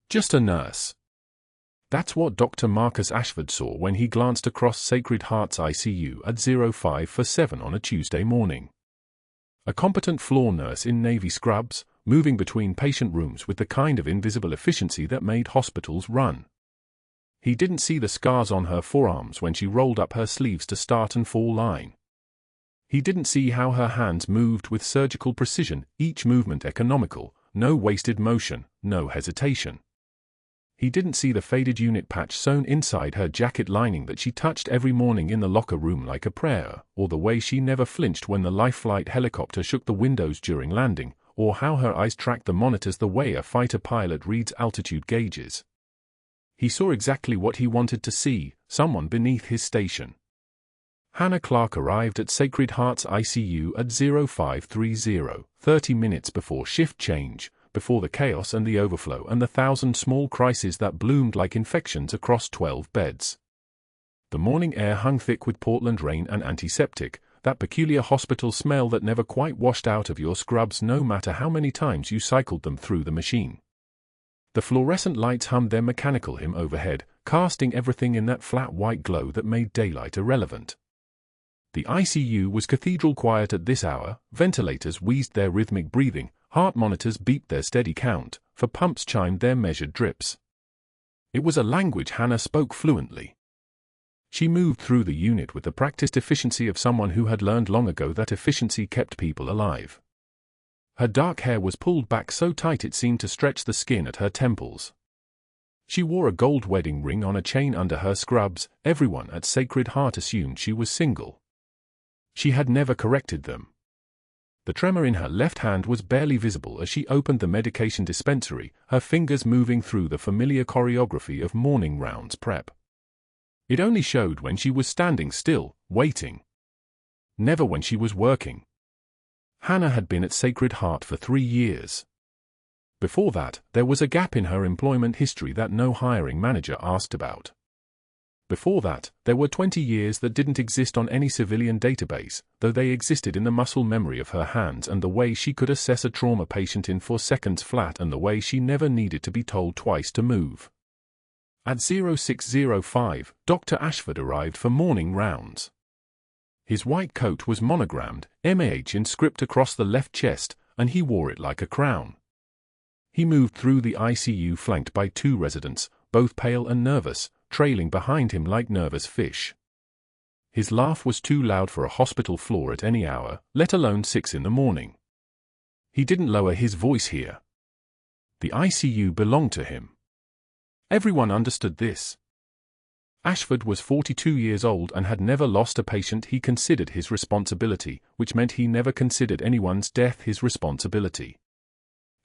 Just a nurse. That's what Dr. Marcus Ashford saw when he glanced across Sacred Heart's ICU at 0547 on a Tuesday morning. A competent floor nurse in navy scrubs, moving between patient rooms with the kind of invisible efficiency that made hospitals run. He didn't see the scars on her forearms when she rolled up her sleeves to start and fall line. He didn't see how her hands moved with surgical precision, each movement economical, no wasted motion, no hesitation. He didn't see the faded unit patch sewn inside her jacket lining that she touched every morning in the locker room like a prayer, or the way she never flinched when the life flight helicopter shook the windows during landing, or how her eyes tracked the monitors the way a fighter pilot reads altitude gauges. He saw exactly what he wanted to see, someone beneath his station. Hannah Clarke arrived at Sacred Heart's ICU at 0530, 30 minutes before shift change, before the chaos and the overflow and the 1,000 small crises that bloomed like infections across 12 beds. The morning air hung thick with Portland rain and antiseptic, that peculiar hospital smell that never quite washed out of your scrubs no matter how many times you cycled them through the machine. The fluorescent lights hummed their mechanical hymn overhead, casting everything in that flat white glow that made daylight irrelevant. The ICU was cathedral quiet at this hour, ventilators wheezed their rhythmic breathing, heart monitors beeped their steady count, for pumps chimed their measured drips. It was a language Hannah spoke fluently. She moved through the unit with the practiced efficiency of someone who had learned long ago that efficiency kept people alive. Her dark hair was pulled back so tight it seemed to stretch the skin at her temples. She wore a gold wedding ring on a chain under her scrubs. Everyone at Sacred Heart assumed she was single. She had never corrected them. The tremor in her left hand was barely visible as she opened the medication dispensary, her fingers moving through the familiar choreography of morning rounds prep. It only showed when she was standing still, waiting. Never when she was working. Hannah had been at Sacred Heart for 3 years. Before that, there was a gap in her employment history that no hiring manager asked about. Before that, there were 20 years that didn't exist on any civilian database, though they existed in the muscle memory of her hands and the way she could assess a trauma patient in 4 seconds flat and the way she never needed to be told twice to move. At 0605, Dr. Ashford arrived for morning rounds. His white coat was monogrammed, MAH in script across the left chest, and he wore it like a crown. He moved through the ICU flanked by 2 residents, both pale and nervous, trailing behind him like nervous fish. His laugh was too loud for a hospital floor at any hour, let alone 6 in the morning. He didn't lower his voice here. The ICU belonged to him. Everyone understood this. Ashford was 42 years old and had never lost a patient he considered his responsibility, which meant he never considered anyone's death his responsibility.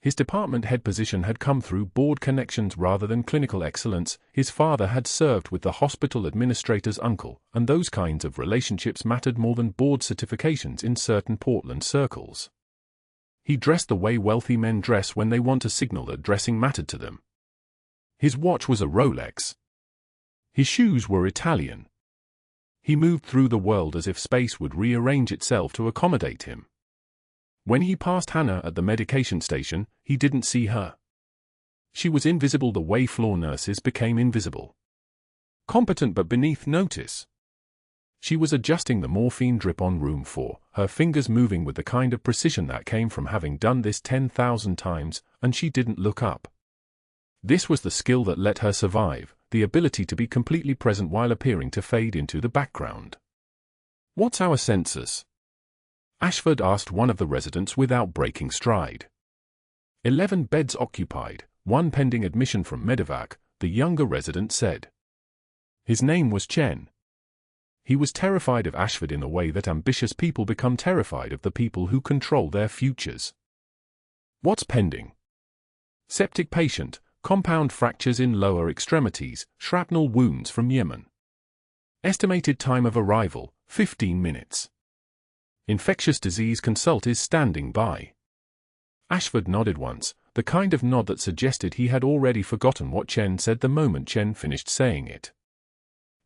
His department head position had come through board connections rather than clinical excellence. His father had served with the hospital administrator's uncle, and those kinds of relationships mattered more than board certifications in certain Portland circles. He dressed the way wealthy men dress when they want to signal that dressing mattered to them. His watch was a Rolex. His shoes were Italian. He moved through the world as if space would rearrange itself to accommodate him. When he passed Hannah at the medication station, he didn't see her. She was invisible the way floor nurses became invisible. Competent but beneath notice. She was adjusting the morphine drip on room 4, her fingers moving with the kind of precision that came from having done this 10,000 times, and she didn't look up. This was the skill that let her survive, the ability to be completely present while appearing to fade into the background. "What's our census?" Ashford asked one of the residents without breaking stride. 11 beds occupied, 1 pending admission from Medevac, the younger resident said. His name was Chen. He was terrified of Ashford in the way that ambitious people become terrified of the people who control their futures. "What's pending?" "Septic patient, compound fractures in lower extremities, shrapnel wounds from Yemen. Estimated time of arrival, 15 minutes. Infectious disease consult is standing by." Ashford nodded once, the kind of nod that suggested he had already forgotten what Chen said the moment Chen finished saying it.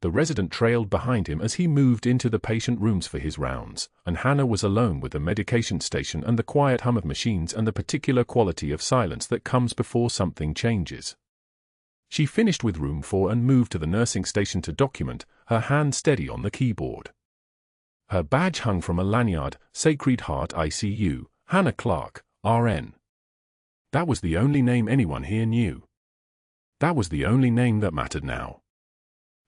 The resident trailed behind him as he moved into the patient rooms for his rounds, and Hannah was alone with the medication station and the quiet hum of machines and the particular quality of silence that comes before something changes. She finished with room 4 and moved to the nursing station to document, her hand steady on the keyboard. Her badge hung from a lanyard, Sacred Heart ICU, Hannah Clarke, RN. That was the only name anyone here knew. That was the only name that mattered now.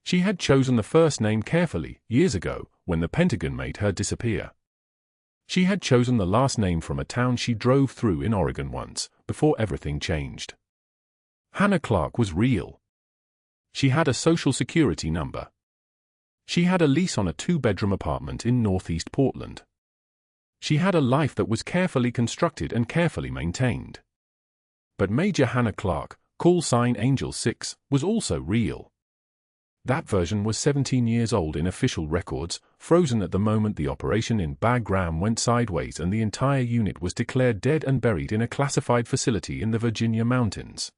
She had chosen the first name carefully, years ago, when the Pentagon made her disappear. She had chosen the last name from a town she drove through in Oregon once, before everything changed. Hannah Clarke was real. She had a social security number. She had a lease on a 2-bedroom apartment in northeast Portland. She had a life that was carefully constructed and carefully maintained. But Major Hannah Clarke, call sign Angel 6, was also real. That version was 17 years old in official records, frozen at the moment the operation in Bagram went sideways and the entire unit was declared dead and buried in a classified facility in the Virginia mountains.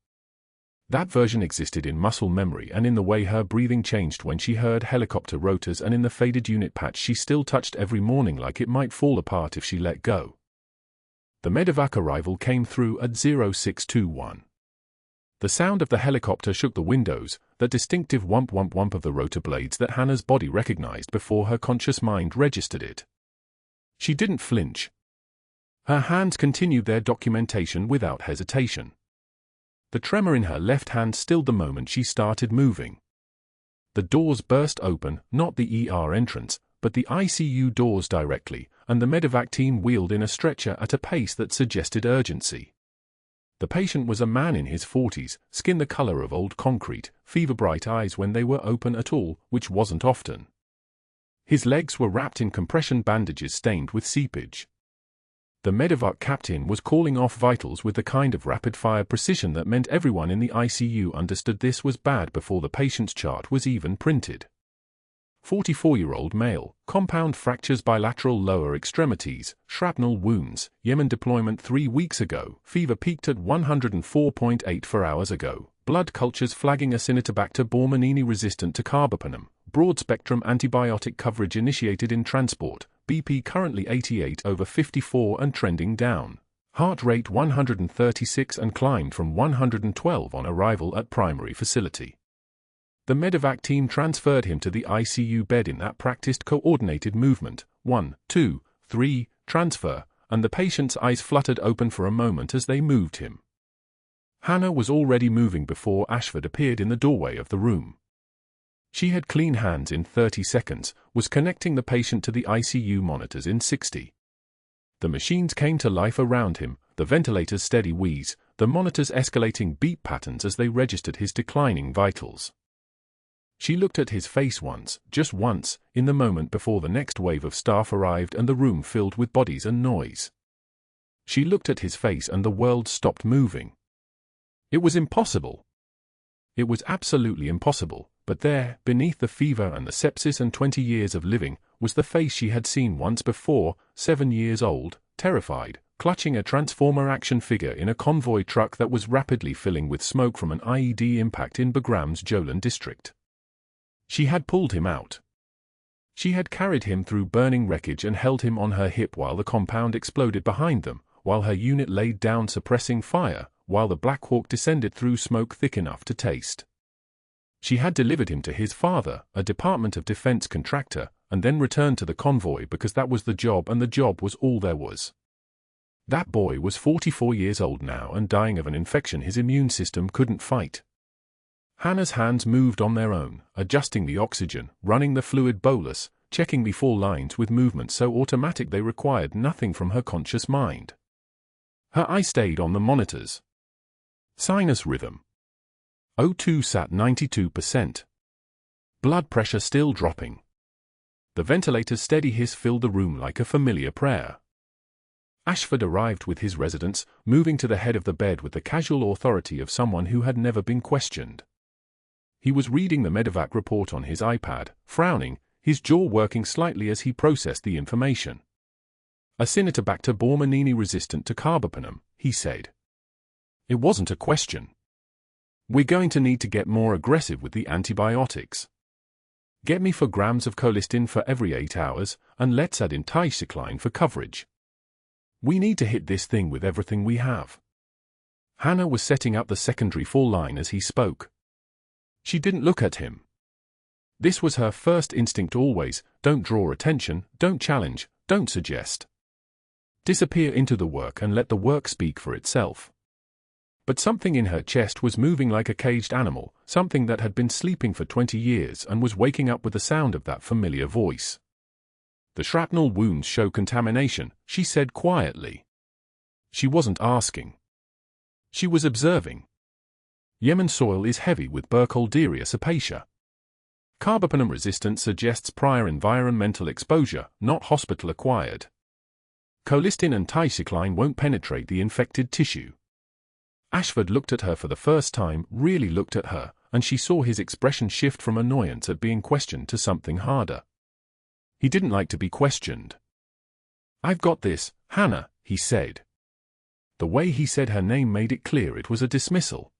That version existed in muscle memory and in the way her breathing changed when she heard helicopter rotors and in the faded unit patch she still touched every morning like it might fall apart if she let go. The medevac arrival came through at 0621. The sound of the helicopter shook the windows, that distinctive whump-whump-whump of the rotor blades that Hannah's body recognized before her conscious mind registered it. She didn't flinch. Her hands continued their documentation without hesitation. The tremor in her left hand stilled the moment she started moving. The doors burst open, not the ER entrance, but the ICU doors directly, and the medevac team wheeled in a stretcher at a pace that suggested urgency. The patient was a man in his 40s, skin the color of old concrete, fever-bright eyes when they were open at all, which wasn't often. His legs were wrapped in compression bandages stained with seepage. The medevac captain was calling off vitals with the kind of rapid-fire precision that meant everyone in the ICU understood this was bad before the patient's chart was even printed. 44-year-old male, compound fractures bilateral lower extremities, shrapnel wounds, Yemen deployment 3 weeks ago, fever peaked at 104.8 4 hours ago, blood cultures flagging Acinetobacter baumannii resistant to carbapenem, broad-spectrum antibiotic coverage initiated in transport, BP currently 88/54 and trending down, heart rate 136 and climbed from 112 on arrival at primary facility. The medevac team transferred him to the ICU bed in that practiced coordinated movement, 1, 2, 3, transfer, and the patient's eyes fluttered open for a moment as they moved him. Hannah was already moving before Ashford appeared in the doorway of the room. She had clean hands in 30 seconds, was connecting the patient to the ICU monitors in 60. The machines came to life around him, the ventilator's steady wheeze, the monitors escalating beep patterns as they registered his declining vitals. She looked at his face once, just once, in the moment before the next wave of staff arrived and the room filled with bodies and noise. She looked at his face and the world stopped moving. It was impossible. It was absolutely impossible, but there, beneath the fever and the sepsis and 20 years of living, was the face she had seen once before, 7 years old, terrified, clutching a transformer action figure in a convoy truck that was rapidly filling with smoke from an IED impact in Bagram's Jolan district. She had pulled him out. She had carried him through burning wreckage and held him on her hip while the compound exploded behind them, while her unit laid down suppressing fire, while the Black Hawk descended through smoke thick enough to taste. She had delivered him to his father, a Department of Defense contractor, and then returned to the convoy because that was the job and the job was all there was. That boy was 44 years old now and dying of an infection his immune system couldn't fight. Hannah's hands moved on their own, adjusting the oxygen, running the fluid bolus, checking before lines with movements so automatic they required nothing from her conscious mind. Her eye stayed on the monitors. Sinus rhythm. O2 sat 92%. Blood pressure still dropping. The ventilator's steady hiss filled the room like a familiar prayer. Ashford arrived with his residents, moving to the head of the bed with the casual authority of someone who had never been questioned. He was reading the medevac report on his iPad, frowning, his jaw working slightly as he processed the information. Acinetobacter baumannii resistant to carbapenem, he said. It wasn't a question. We're going to need to get more aggressive with the antibiotics. Get me 4 grams of colistin for every 8 hours, and let's add in ticagrelor for coverage. We need to hit this thing with everything we have. Hannah was setting up the secondary fall line as he spoke. She didn't look at him. This was her first instinct always: don't draw attention, don't challenge, don't suggest. Disappear into the work and let the work speak for itself. But something in her chest was moving like a caged animal, something that had been sleeping for 20 years and was waking up with the sound of that familiar voice. The shrapnel wounds show contamination, she said quietly. She wasn't asking. She was observing. Yemen soil is heavy with Burkholderia cepacia. Carbapenem resistance suggests prior environmental exposure, not hospital-acquired. Colistin and ticycline won't penetrate the infected tissue. Ashford looked at her for the first time, really looked at her, and she saw his expression shift from annoyance at being questioned to something harder. He didn't like to be questioned. "I've got this, Hannah," he said. The way he said her name made it clear it was a dismissal.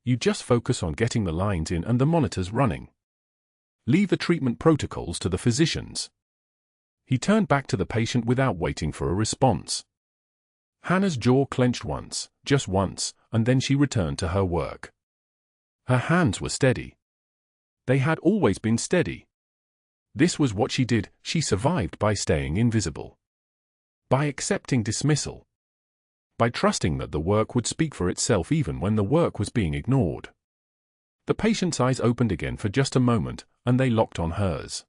"You just focus on getting the lines in and the monitors running. Leave the treatment protocols to the physicians." He turned back to the patient without waiting for a response. Hannah's jaw clenched once, just once, and then she returned to her work. Her hands were steady. They had always been steady. This was what she did. She survived by staying invisible. By accepting dismissal. By trusting that the work would speak for itself even when the work was being ignored. The patient's eyes opened again for just a moment, and they locked on hers.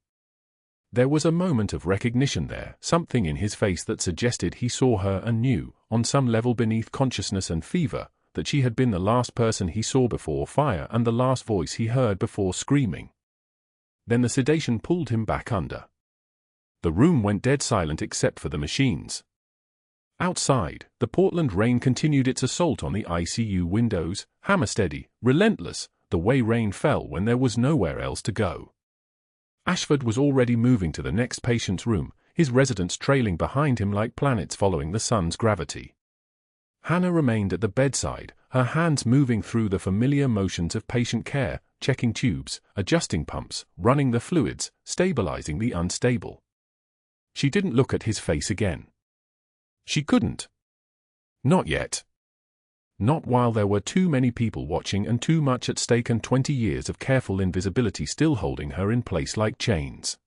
There was a moment of recognition there, something in his face that suggested he saw her and knew, on some level beneath consciousness and fever, that she had been the last person he saw before fire and the last voice he heard before screaming. Then the sedation pulled him back under. The room went dead silent except for the machines. Outside, the Portland rain continued its assault on the ICU windows, hammer-steady, relentless, the way rain fell when there was nowhere else to go. Ashford was already moving to the next patient's room, his residents trailing behind him like planets following the sun's gravity. Hannah remained at the bedside, her hands moving through the familiar motions of patient care, checking tubes, adjusting pumps, running the fluids, stabilizing the unstable. She didn't look at his face again. She couldn't. Not yet. Not while there were too many people watching and too much at stake and 20 years of careful invisibility still holding her in place like chains.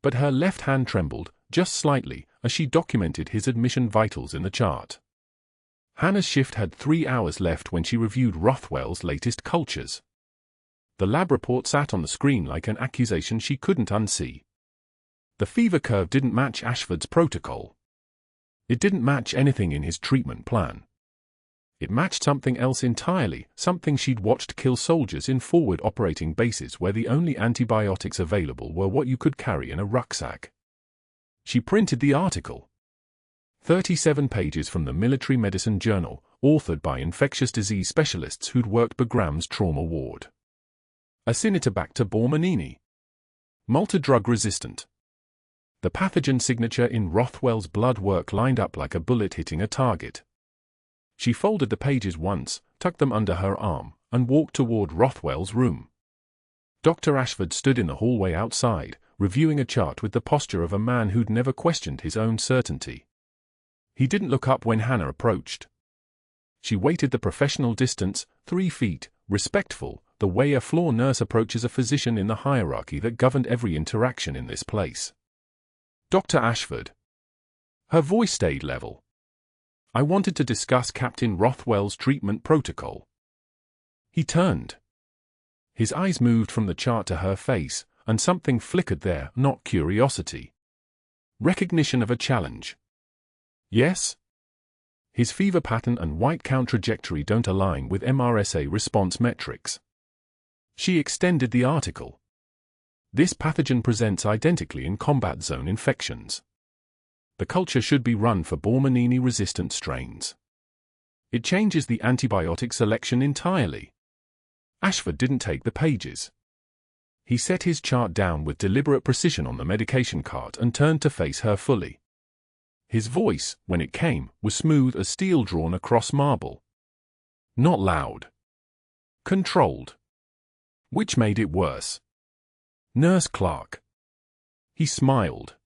But her left hand trembled, just slightly, as she documented his admission vitals in the chart. Hannah's shift had 3 hours left when she reviewed Rothwell's latest cultures. The lab report sat on the screen like an accusation she couldn't unsee. The fever curve didn't match Ashford's protocol. It didn't match anything in his treatment plan. It matched something else entirely, something she'd watched kill soldiers in forward operating bases where the only antibiotics available were what you could carry in a rucksack. She printed the article. 37 pages from the Military Medicine Journal, authored by infectious disease specialists who'd worked Bagram's trauma ward. Acinetobacter baumannii. Multi-drug resistant. The pathogen signature in Rothwell's blood work lined up like a bullet hitting a target. She folded the pages once, tucked them under her arm, and walked toward Rothwell's room. Dr. Ashford stood in the hallway outside, reviewing a chart with the posture of a man who'd never questioned his own certainty. He didn't look up when Hannah approached. She waited the professional distance, 3 feet, respectful, the way a floor nurse approaches a physician in the hierarchy that governed every interaction in this place. "Dr. Ashford." Her voice stayed level. "I wanted to discuss Captain Rothwell's treatment protocol." He turned. His eyes moved from the chart to her face, and something flickered there, not curiosity. Recognition of a challenge. "Yes?" His fever pattern and white count trajectory don't align with MRSA response metrics. She extended the article. This pathogen presents identically in combat zone infections. The culture should be run for baumannii-resistant strains. It changes the antibiotic selection entirely. Ashford didn't take the pages. He set his chart down with deliberate precision on the medication cart and turned to face her fully. His voice, when it came, was smooth as steel drawn across marble. Not loud. Controlled. Which made it worse. "Nurse Clarke." He smiled.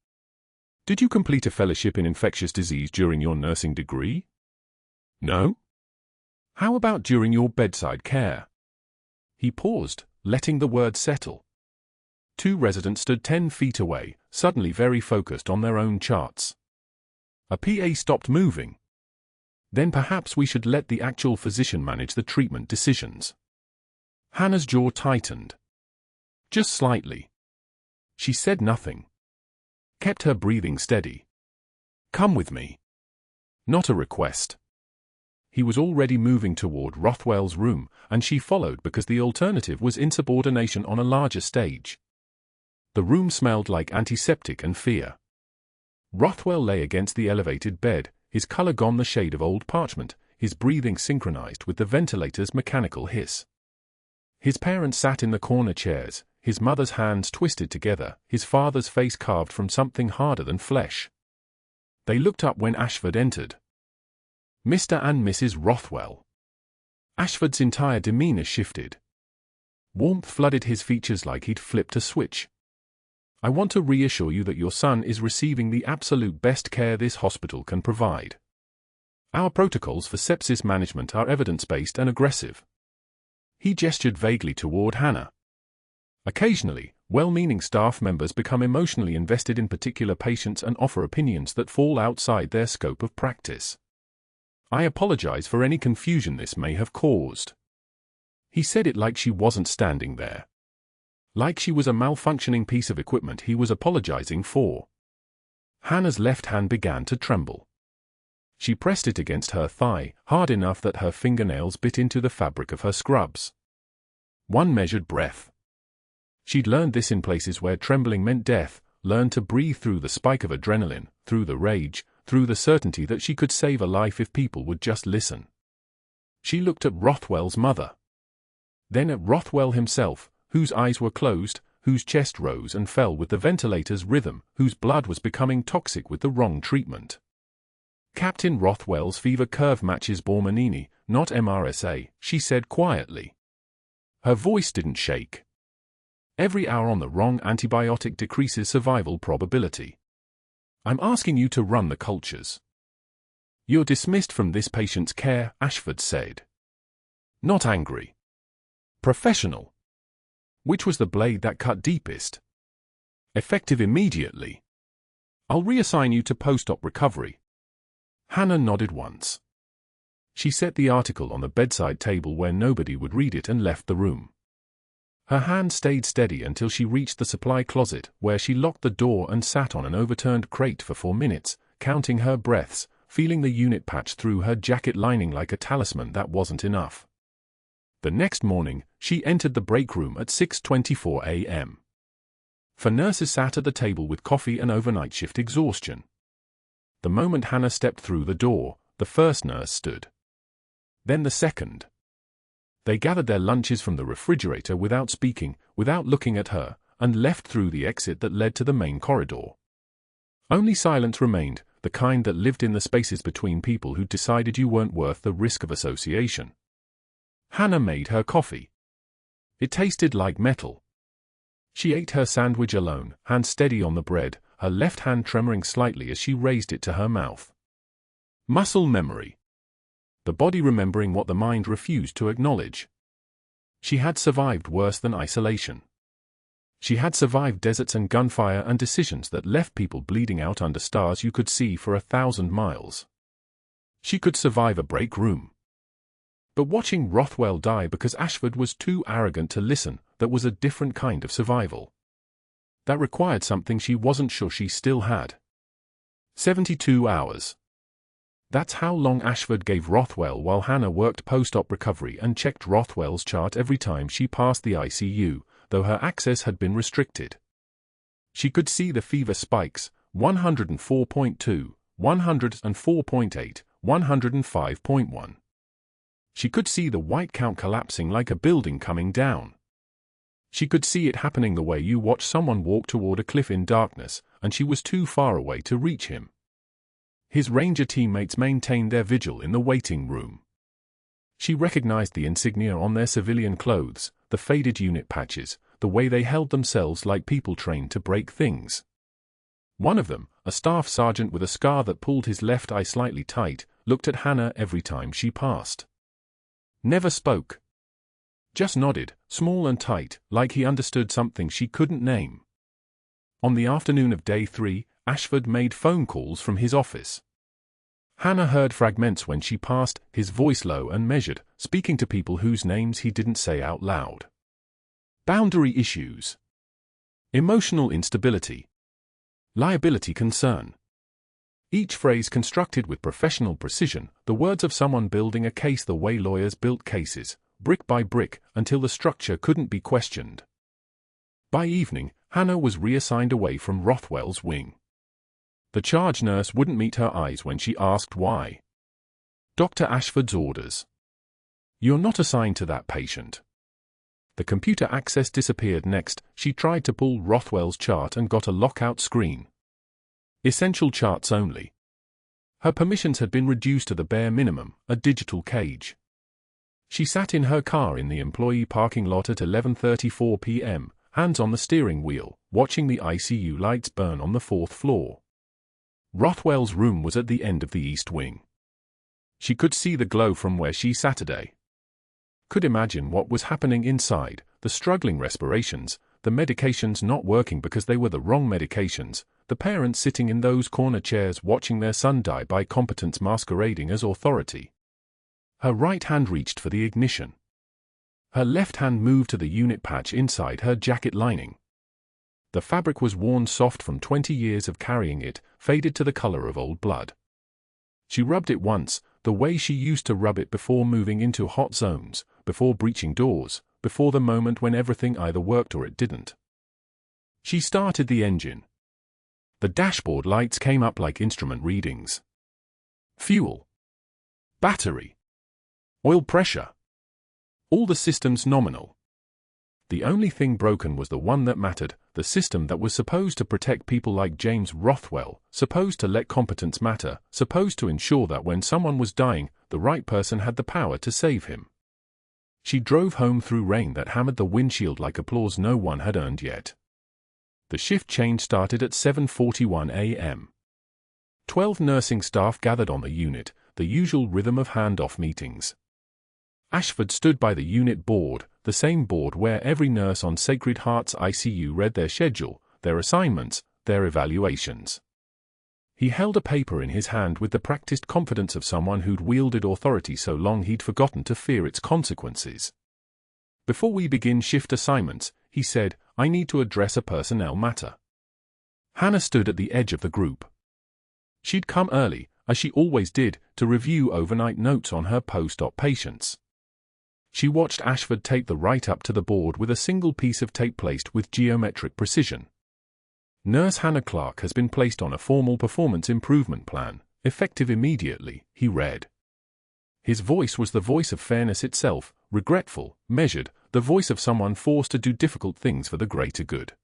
"Did you complete a fellowship in infectious disease during your nursing degree?" "No." "How about during your bedside care?" He paused, letting the word settle. Two residents stood 10 feet away, suddenly very focused on their own charts. A PA stopped moving. Then perhaps we should let the actual physician manage the treatment decisions. Hannah's jaw tightened. Just slightly. She said nothing. Kept her breathing steady. Come with me. Not a request. He was already moving toward Rothwell's room, and she followed because the alternative was insubordination on a larger stage. The room smelled like antiseptic and fear. Rothwell lay against the elevated bed, his color gone the shade of old parchment, his breathing synchronized with the ventilator's mechanical hiss. His parents sat in the corner chairs, his mother's hands twisted together, his father's face carved from something harder than flesh. They looked up when Ashford entered. Mr. and Mrs. Rothwell. Ashford's entire demeanor shifted. Warmth flooded his features like he'd flipped a switch. I want to reassure you that your son is receiving the absolute best care this hospital can provide. Our protocols for sepsis management are evidence-based and aggressive. He gestured vaguely toward Hannah. Occasionally, well-meaning staff members become emotionally invested in particular patients and offer opinions that fall outside their scope of practice. I apologize for any confusion this may have caused. He said it like she wasn't standing there. Like she was a malfunctioning piece of equipment he was apologizing for. Hannah's left hand began to tremble. She pressed it against her thigh, hard enough that her fingernails bit into the fabric of her scrubs. One measured breath. She'd learned this in places where trembling meant death, learned to breathe through the spike of adrenaline, through the rage, through the certainty that she could save a life if people would just listen. She looked at Rothwell's mother. Then at Rothwell himself, whose eyes were closed, whose chest rose and fell with the ventilator's rhythm, whose blood was becoming toxic with the wrong treatment. Captain Rothwell's fever curve matches Bormanini, not MRSA, she said quietly. Her voice didn't shake. Every hour on the wrong antibiotic decreases survival probability. I'm asking you to run the cultures. You're dismissed from this patient's care, Ashford said. Not angry. Professional. Which was the blade that cut deepest? Effective immediately. I'll reassign you to post-op recovery. Hannah nodded once. She set the article on the bedside table where nobody would read it and left the room. Her hand stayed steady until she reached the supply closet, where she locked the door and sat on an overturned crate for 4 minutes, counting her breaths, feeling the unit patch through her jacket lining like a talisman that wasn't enough. The next morning, she entered the break room at 6:24 a.m. For nurses sat at the table with coffee and overnight shift exhaustion. The moment Hannah stepped through the door, the first nurse stood. Then the second. They gathered their lunches from the refrigerator without speaking, without looking at her, and left through the exit that led to the main corridor. Only silence remained, the kind that lived in the spaces between people who decided you weren't worth the risk of association. Hannah made her coffee. It tasted like metal. She ate her sandwich alone, hand steady on the bread, her left hand tremoring slightly as she raised it to her mouth. Muscle memory. The body remembering what the mind refused to acknowledge. She had survived worse than isolation. She had survived deserts and gunfire and decisions that left people bleeding out under stars you could see for 1,000 miles. She could survive a break room. But watching Rothwell die because Ashford was too arrogant to listen, that was a different kind of survival. That required something she wasn't sure she still had. 72 hours. That's how long Ashford gave Rothwell while Hannah worked post-op recovery and checked Rothwell's chart every time she passed the ICU, though her access had been restricted. She could see the fever spikes, 104.2, 104.8, 105.1. She could see the white count collapsing like a building coming down. She could see it happening the way you watch someone walk toward a cliff in darkness, and she was too far away to reach him. His Ranger teammates maintained their vigil in the waiting room. She recognized the insignia on their civilian clothes, the faded unit patches, the way they held themselves like people trained to break things. One of them, a staff sergeant with a scar that pulled his left eye slightly tight, looked at Hannah every time she passed. Never spoke. just nodded, small and tight, like he understood something she couldn't name. On the afternoon of day 3, Ashford made phone calls from his office. Hannah heard fragments when she passed, his voice low and measured, speaking to people whose names he didn't say out loud. Boundary issues. Emotional instability. Liability concern. Each phrase constructed with professional precision, the words of someone building a case the way lawyers built cases, brick by brick, until the structure couldn't be questioned. By evening, Hannah was reassigned away from Rothwell's wing. The charge nurse wouldn't meet her eyes when she asked why. Dr. Ashford's orders. You're not assigned to that patient. The computer access disappeared next. She tried to pull Rothwell's chart and got a lockout screen. Essential charts only. Her permissions had been reduced to the bare minimum, a digital cage. She sat in her car in the employee parking lot at 11:34 p.m., hands on the steering wheel, watching the ICU lights burn on the 4th floor. Rothwell's room was at the end of the east wing. She could see the glow from where she sat today. Could imagine what was happening inside, the struggling respirations, the medications not working because they were the wrong medications, the parents sitting in those corner chairs watching their son die by competence masquerading as authority. Her right hand reached for the ignition. Her left hand moved to the unit patch inside her jacket lining. The fabric was worn soft from 20 years of carrying it, faded to the color of old blood. She rubbed it once, the way she used to rub it before moving into hot zones, before breaching doors, before the moment when everything either worked or it didn't. She started the engine. The dashboard lights came up like instrument readings. Fuel. Battery. Oil pressure. All the systems nominal. The only thing broken was the one that mattered, the system that was supposed to protect people like James Rothwell, supposed to let competence matter, supposed to ensure that when someone was dying, the right person had the power to save him. She drove home through rain that hammered the windshield like applause no one had earned yet. The shift change started at 7:41 a.m. 12 nursing staff gathered on the unit, the usual rhythm of handoff meetings. Ashford stood by the unit board, the same board where every nurse on Sacred Heart's ICU read their schedule, their assignments, their evaluations. He held a paper in his hand with the practiced confidence of someone who'd wielded authority so long he'd forgotten to fear its consequences. Before we begin shift assignments, he said, I need to address a personnel matter. Hannah stood at the edge of the group. She'd come early, as she always did, to review overnight notes on her post-op patients. She watched Ashford tape the write-up to the board with a single piece of tape placed with geometric precision. Nurse Hannah Clarke has been placed on a formal performance improvement plan, effective immediately, he read. His voice was the voice of fairness itself, regretful, measured, the voice of someone forced to do difficult things for the greater good.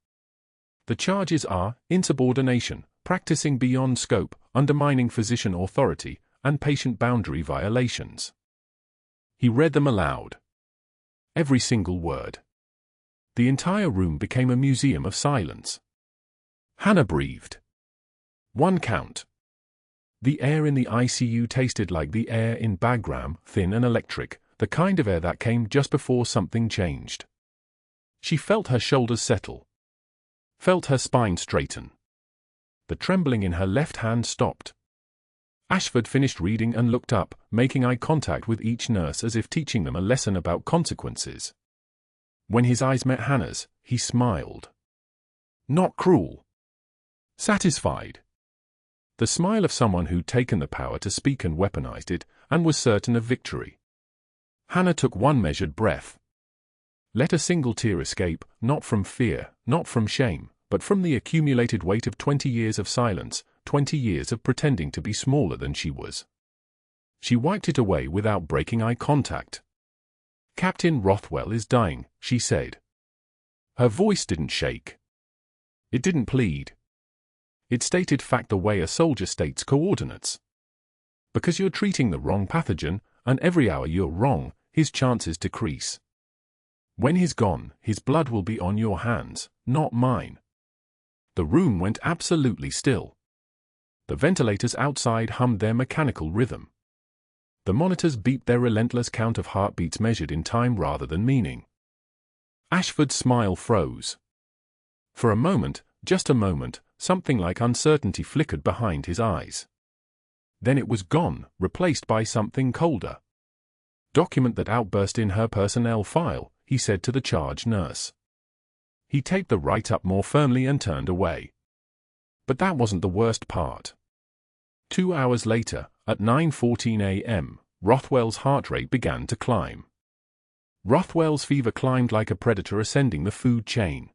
The charges are insubordination, practicing beyond scope, undermining physician authority, and patient boundary violations. He read them aloud. Every single word. The entire room became a museum of silence. Hannah breathed. 1 count. The air in the ICU tasted like the air in Bagram, thin and electric, the kind of air that came just before something changed. She felt her shoulders settle. Felt her spine straighten. The trembling in her left hand stopped. Ashford finished reading and looked up, making eye contact with each nurse as if teaching them a lesson about consequences. When his eyes met Hannah's, he smiled. Not cruel. Satisfied. The smile of someone who'd taken the power to speak and weaponized it, and was certain of victory. Hannah took one measured breath. Let a single tear escape, not from fear, not from shame, but from the accumulated weight of 20 years of silence, 20 years of pretending to be smaller than she was. She wiped it away without breaking eye contact. Captain Rothwell is dying, she said. Her voice didn't shake. It didn't plead. It stated fact the way a soldier states coordinates. Because you're treating the wrong pathogen, and every hour you're wrong, his chances decrease. When he's gone, his blood will be on your hands, not mine. The room went absolutely still. The ventilators outside hummed their mechanical rhythm. The monitors beeped, their relentless count of heartbeats measured in time rather than meaning. Ashford's smile froze. For a moment, just a moment, something like uncertainty flickered behind his eyes. Then it was gone, replaced by something colder. "Document that outburst in her personnel file," he said to the charge nurse. He taped the write-up more firmly and turned away. But that wasn't the worst part. 2 hours later, at 9:14 a.m., Rothwell's heart rate began to climb. Rothwell's fever climbed like a predator ascending the food chain.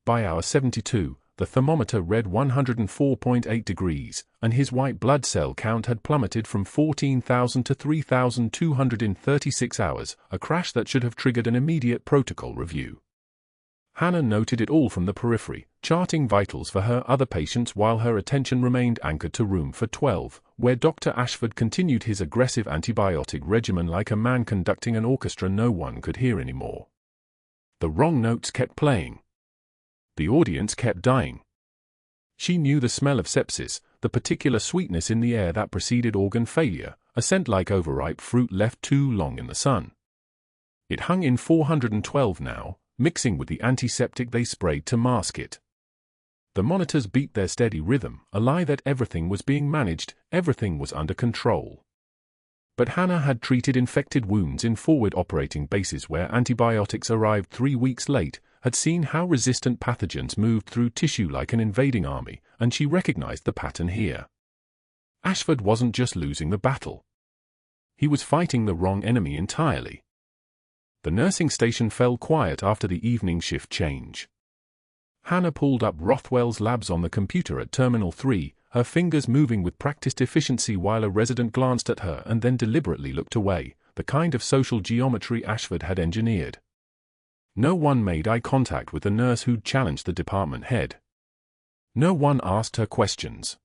By hour 72, the thermometer read 104.8 degrees, and his white blood cell count had plummeted from 14,000 to 3,200 in 36 hours, a crash that should have triggered an immediate protocol review. Hannah noted it all from the periphery, charting vitals for her other patients while her attention remained anchored to room for 12, where Dr. Ashford continued his aggressive antibiotic regimen like a man conducting an orchestra no one could hear anymore. The wrong notes kept playing. The audience kept dying. She knew the smell of sepsis, the particular sweetness in the air that preceded organ failure, a scent like overripe fruit left too long in the sun. It hung in 412 now, mixing with the antiseptic they sprayed to mask it. The monitors beat their steady rhythm, a lie that everything was being managed, everything was under control. But Hannah had treated infected wounds in forward operating bases where antibiotics arrived 3 weeks late, had seen how resistant pathogens moved through tissue like an invading army, and she recognized the pattern here. Ashford wasn't just losing the battle. He was fighting the wrong enemy entirely. The nursing station fell quiet after the evening shift change. Hannah pulled up Rothwell's labs on the computer at Terminal 3, her fingers moving with practiced efficiency while a resident glanced at her and then deliberately looked away, the kind of social geometry Ashford had engineered. No one made eye contact with the nurse who'd challenged the department head. No one asked her questions.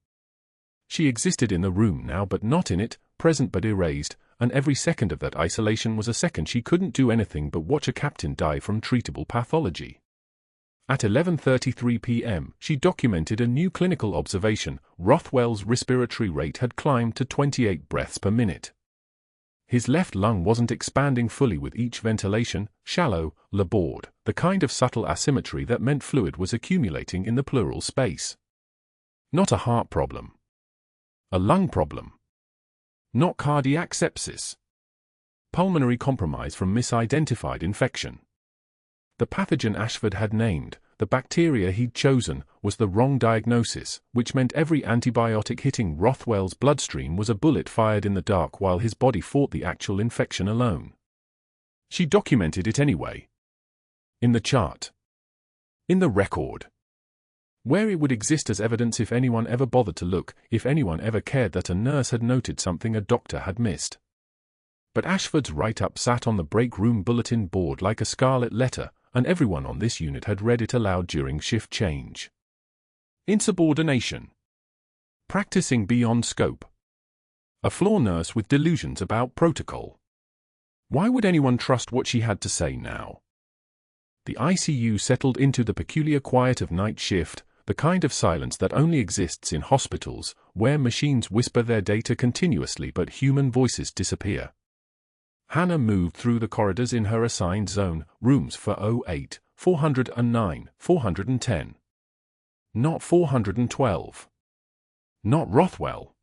She existed in the room now but not in it, present but erased, and every second of that isolation was a second she couldn't do anything but watch a captain die from treatable pathology. At 11:33 p.m., she documented a new clinical observation. Rothwell's respiratory rate had climbed to 28 breaths per minute. His left lung wasn't expanding fully with each ventilation, shallow, labored, the kind of subtle asymmetry that meant fluid was accumulating in the pleural space. Not a heart problem. A lung problem. Not cardiac sepsis. Pulmonary compromise from misidentified infection. The pathogen Ashford had named, the bacteria he'd chosen, was the wrong diagnosis, which meant every antibiotic hitting Rothwell's bloodstream was a bullet fired in the dark while his body fought the actual infection alone. She documented it anyway. In the chart. In the record. Where it would exist as evidence if anyone ever bothered to look, if anyone ever cared that a nurse had noted something a doctor had missed. But Ashford's write-up sat on the break room bulletin board like a scarlet letter, and everyone on this unit had read it aloud during shift change. Insubordination. Practicing beyond scope. A floor nurse with delusions about protocol. Why would anyone trust what she had to say now? The ICU settled into the peculiar quiet of night shift, the kind of silence that only exists in hospitals, where machines whisper their data continuously but human voices disappear. Hannah moved through the corridors in her assigned zone, rooms for 08, 409, 410. Not 412. Not Rothwell.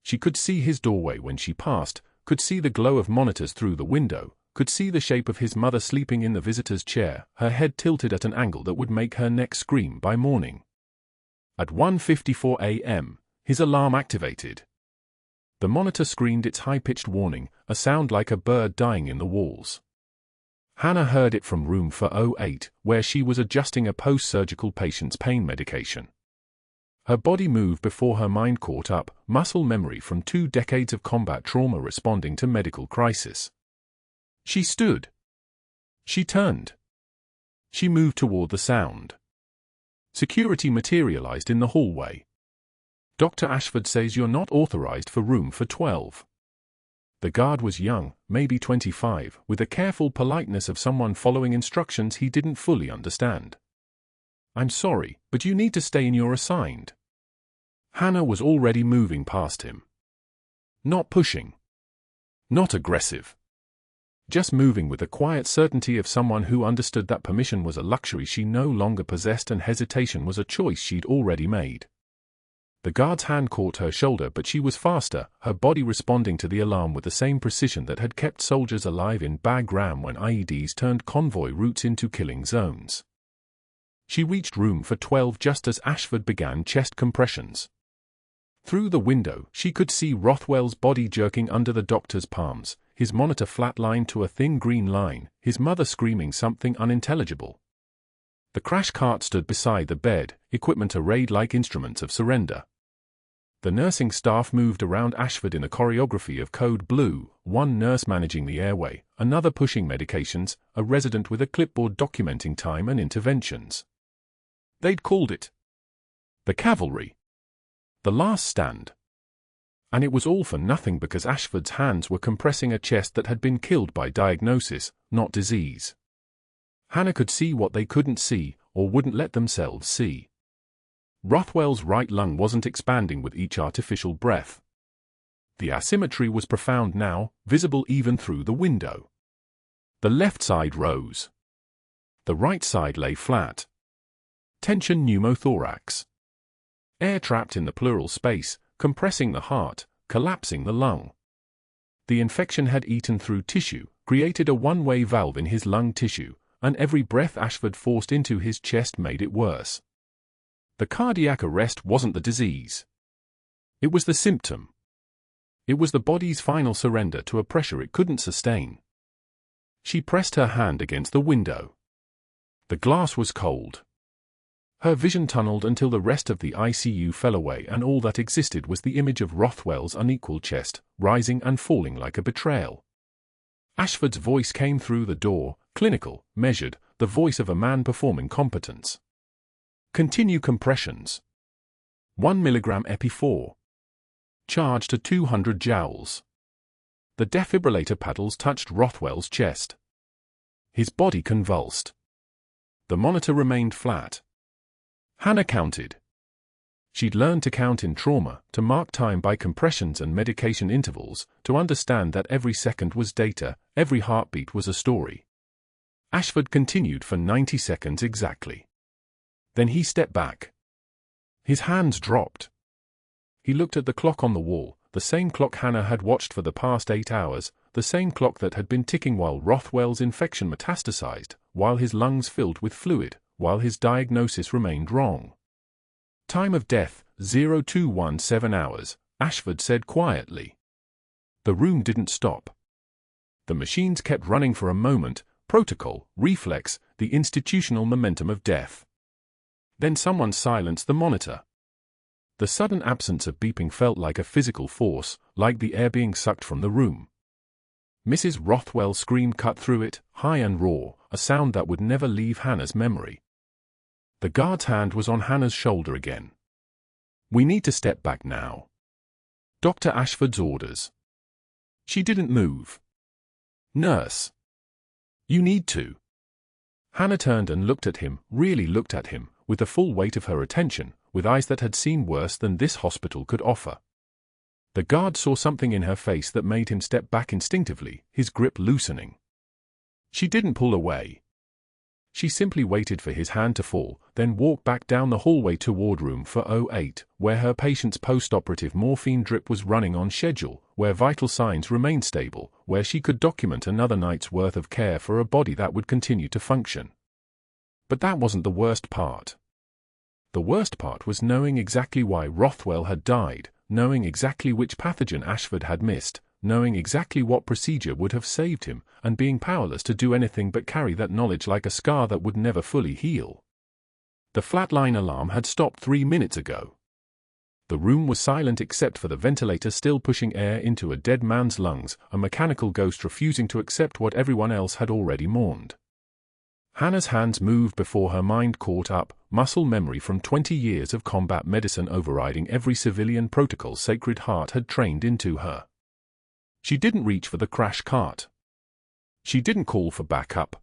She could see his doorway when she passed, could see the glow of monitors through the window, could see the shape of his mother sleeping in the visitor's chair, her head tilted at an angle that would make her neck scream by morning. At 1:54 a.m., his alarm activated. The monitor screamed its high-pitched warning, a sound like a bird dying in the walls. Hannah heard it from room for 08, where she was adjusting a post-surgical patient's pain medication. Her body moved before her mind caught up, muscle memory from 2 decades of combat trauma responding to medical crisis. She stood. She turned. She moved toward the sound. Security materialized in the hallway. Dr. Ashford says you're not authorized for room for 12. The guard was young, maybe 25, with the careful politeness of someone following instructions he didn't fully understand. I'm sorry, but you need to stay in your assigned. Hannah was already moving past him. Not pushing. Not aggressive. Just moving with the quiet certainty of someone who understood that permission was a luxury she no longer possessed and hesitation was a choice she'd already made. The guard's hand caught her shoulder, but she was faster, her body responding to the alarm with the same precision that had kept soldiers alive in Bagram when IEDs turned convoy routes into killing zones. She reached room for 12 just as Ashford began chest compressions. Through the window, she could see Rothwell's body jerking under the doctor's palms, his monitor flatlined to a thin green line, his mother screaming something unintelligible. The crash cart stood beside the bed, equipment arrayed like instruments of surrender. The nursing staff moved around Ashford in a choreography of code blue, one nurse managing the airway, another pushing medications, a resident with a clipboard documenting time and interventions. They'd called it the cavalry. The last stand. And it was all for nothing because Ashford's hands were compressing a chest that had been killed by diagnosis, not disease. Hannah could see what they couldn't see, or wouldn't let themselves see. Rothwell's right lung wasn't expanding with each artificial breath. The asymmetry was profound now, visible even through the window. The left side rose. The right side lay flat. Tension pneumothorax. Air trapped in the pleural space, compressing the heart, collapsing the lung. The infection had eaten through tissue, created a one-way valve in his lung tissue, and every breath Ashford forced into his chest made it worse. The cardiac arrest wasn't the disease. It was the symptom. It was the body's final surrender to a pressure it couldn't sustain. She pressed her hand against the window. The glass was cold. Her vision tunneled until the rest of the ICU fell away and all that existed was the image of Rothwell's unequal chest, rising and falling like a betrayal. Ashford's voice came through the door, clinical, measured, the voice of a man performing competence. Continue compressions. 1 milligram epi-4. Charge to 200 joules. The defibrillator paddles touched Rothwell's chest. His body convulsed. The monitor remained flat. Hannah counted. She'd learned to count in trauma, to mark time by compressions and medication intervals, to understand that every second was data, every heartbeat was a story. Ashford continued for 90 seconds exactly. Then he stepped back. His hands dropped. He looked at the clock on the wall, the same clock Hannah had watched for the past 8 hours, the same clock that had been ticking while Rothwell's infection metastasized, while his lungs filled with fluid, while his diagnosis remained wrong. Time of death, 0217 hours, Ashford said quietly. The room didn't stop. The machines kept running for a moment, protocol, reflex, the institutional momentum of death. Then someone silenced the monitor. The sudden absence of beeping felt like a physical force, like the air being sucked from the room. Mrs. Rothwell's scream cut through it, high and raw, a sound that would never leave Hannah's memory. The guard's hand was on Hannah's shoulder again. We need to step back now. Dr. Ashford's orders. She didn't move. Nurse. You need to. Hannah turned and looked at him, really looked at him, with the full weight of her attention, with eyes that had seen worse than this hospital could offer. The guard saw something in her face that made him step back instinctively, his grip loosening. She didn't pull away. She simply waited for his hand to fall, then walked back down the hallway toward room 408, where her patient's post-operative morphine drip was running on schedule, where vital signs remained stable, where she could document another night's worth of care for a body that would continue to function. But that wasn't the worst part. The worst part was knowing exactly why Rothwell had died, knowing exactly which pathogen Ashford had missed, knowing exactly what procedure would have saved him, and being powerless to do anything but carry that knowledge like a scar that would never fully heal. The flatline alarm had stopped 3 minutes ago. The room was silent except for the ventilator still pushing air into a dead man's lungs, a mechanical ghost refusing to accept what everyone else had already mourned. Hannah's hands moved before her mind caught up, muscle memory from 20 years of combat medicine overriding every civilian protocol Sacred Heart had trained into her. She didn't reach for the crash cart. She didn't call for backup.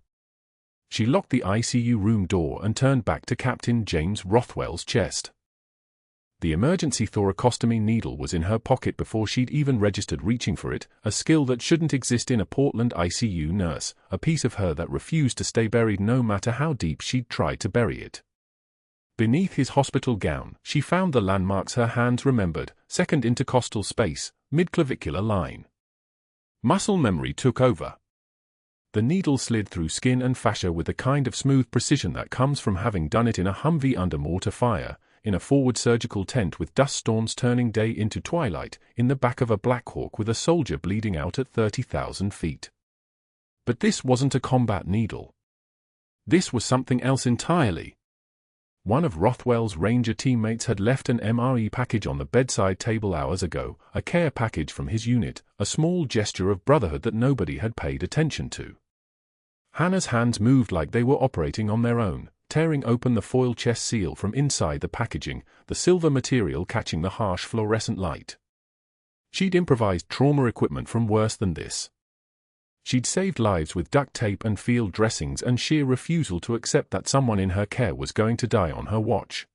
She locked the ICU room door and turned back to Captain James Rothwell's chest. The emergency thoracostomy needle was in her pocket before she'd even registered reaching for it, a skill that shouldn't exist in a Portland ICU nurse, a piece of her that refused to stay buried no matter how deep she'd tried to bury it. Beneath his hospital gown, she found the landmarks her hands remembered: second intercostal space, mid-clavicular line. Muscle memory took over. The needle slid through skin and fascia with the kind of smooth precision that comes from having done it in a Humvee under mortar fire, in a forward surgical tent with dust storms turning day into twilight, in the back of a Black Hawk with a soldier bleeding out at 30,000 feet. But this wasn't a combat needle. This was something else entirely. One of Rothwell's Ranger teammates had left an MRE package on the bedside table hours ago, a care package from his unit, a small gesture of brotherhood that nobody had paid attention to. Hannah's hands moved like they were operating on their own, tearing open the foil chest seal from inside the packaging, the silver material catching the harsh fluorescent light. She'd improvised trauma equipment from worse than this. She'd saved lives with duct tape and field dressings and sheer refusal to accept that someone in her care was going to die on her watch.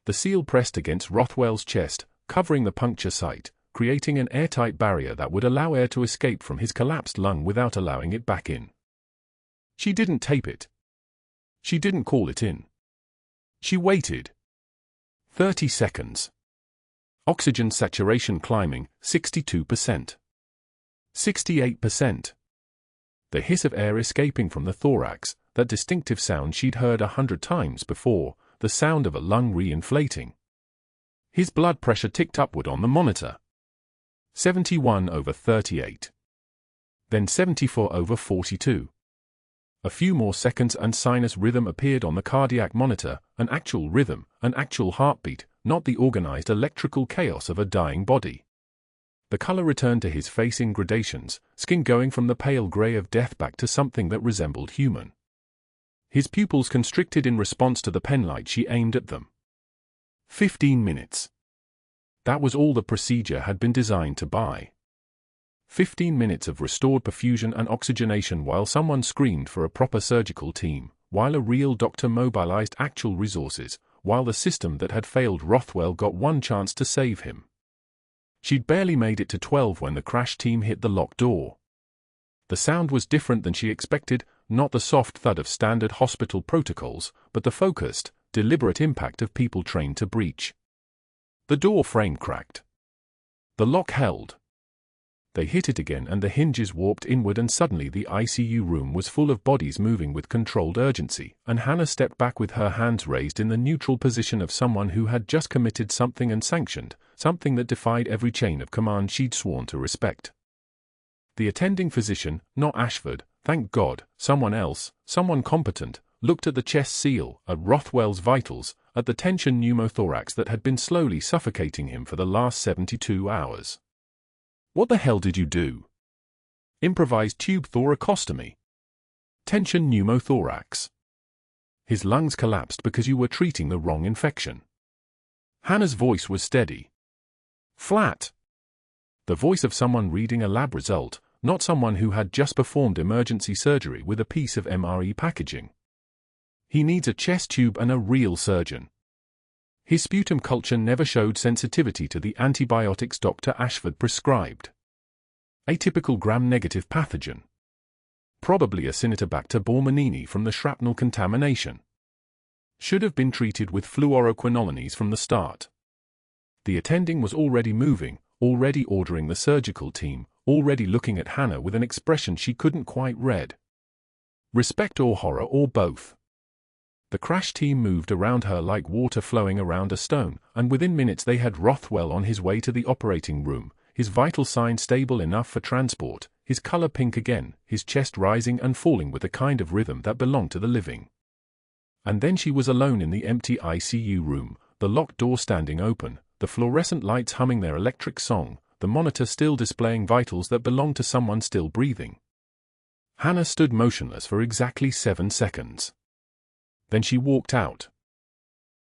The seal pressed against Rothwell's chest, covering the puncture site, creating an airtight barrier that would allow air to escape from his collapsed lung without allowing it back in. She didn't tape it. She didn't call it in. She waited. 30 seconds. Oxygen saturation climbing, 62%. 68%. The hiss of air escaping from the thorax, that distinctive sound she'd heard 100 times before, the sound of a lung re-inflating. His blood pressure ticked upward on the monitor. 71/38. Then 74/42. A few more seconds and sinus rhythm appeared on the cardiac monitor, an actual rhythm, an actual heartbeat, not the organized electrical chaos of a dying body. The color returned to his face in gradations, skin going from the pale gray of death back to something that resembled human. His pupils constricted in response to the penlight she aimed at them. 15 minutes. That was all the procedure had been designed to buy. 15 minutes of restored perfusion and oxygenation while someone screamed for a proper surgical team, while a real doctor mobilized actual resources, while the system that had failed Rothwell got one chance to save him. She'd barely made it to 12 when the crash team hit the locked door. The sound was different than she expected, not the soft thud of standard hospital protocols, but the focused, deliberate impact of people trained to breach. The door frame cracked. The lock held. They hit it again and the hinges warped inward and suddenly the ICU room was full of bodies moving with controlled urgency, and Hannah stepped back with her hands raised in the neutral position of someone who had just committed something and sanctioned, something that defied every chain of command she'd sworn to respect. The attending physician, not Ashford, thank God, someone else, someone competent, looked at the chest seal, at Rothwell's vitals, at the tension pneumothorax that had been slowly suffocating him for the last 72 hours. What the hell did you do? Improvised tube thoracostomy. Tension pneumothorax. His lungs collapsed because you were treating the wrong infection. Hannah's voice was steady. Flat. The voice of someone reading a lab result, not someone who had just performed emergency surgery with a piece of MRE packaging. He needs a chest tube and a real surgeon. His sputum culture never showed sensitivity to the antibiotics Dr. Ashford prescribed. Atypical gram-negative pathogen. Probably Acinetobacter baumannii from the shrapnel contamination. Should have been treated with fluoroquinolones from the start. The attending was already moving, already ordering the surgical team, already looking at Hannah with an expression she couldn't quite read. Respect or horror or both. The crash team moved around her like water flowing around a stone, and within minutes they had Rothwell on his way to the operating room, his vital signs stable enough for transport, his color pink again, his chest rising and falling with a kind of rhythm that belonged to the living. And then she was alone in the empty ICU room, the locked door standing open, the fluorescent lights humming their electric song, the monitor still displaying vitals that belonged to someone still breathing. Hannah stood motionless for exactly 7 seconds. Then she walked out.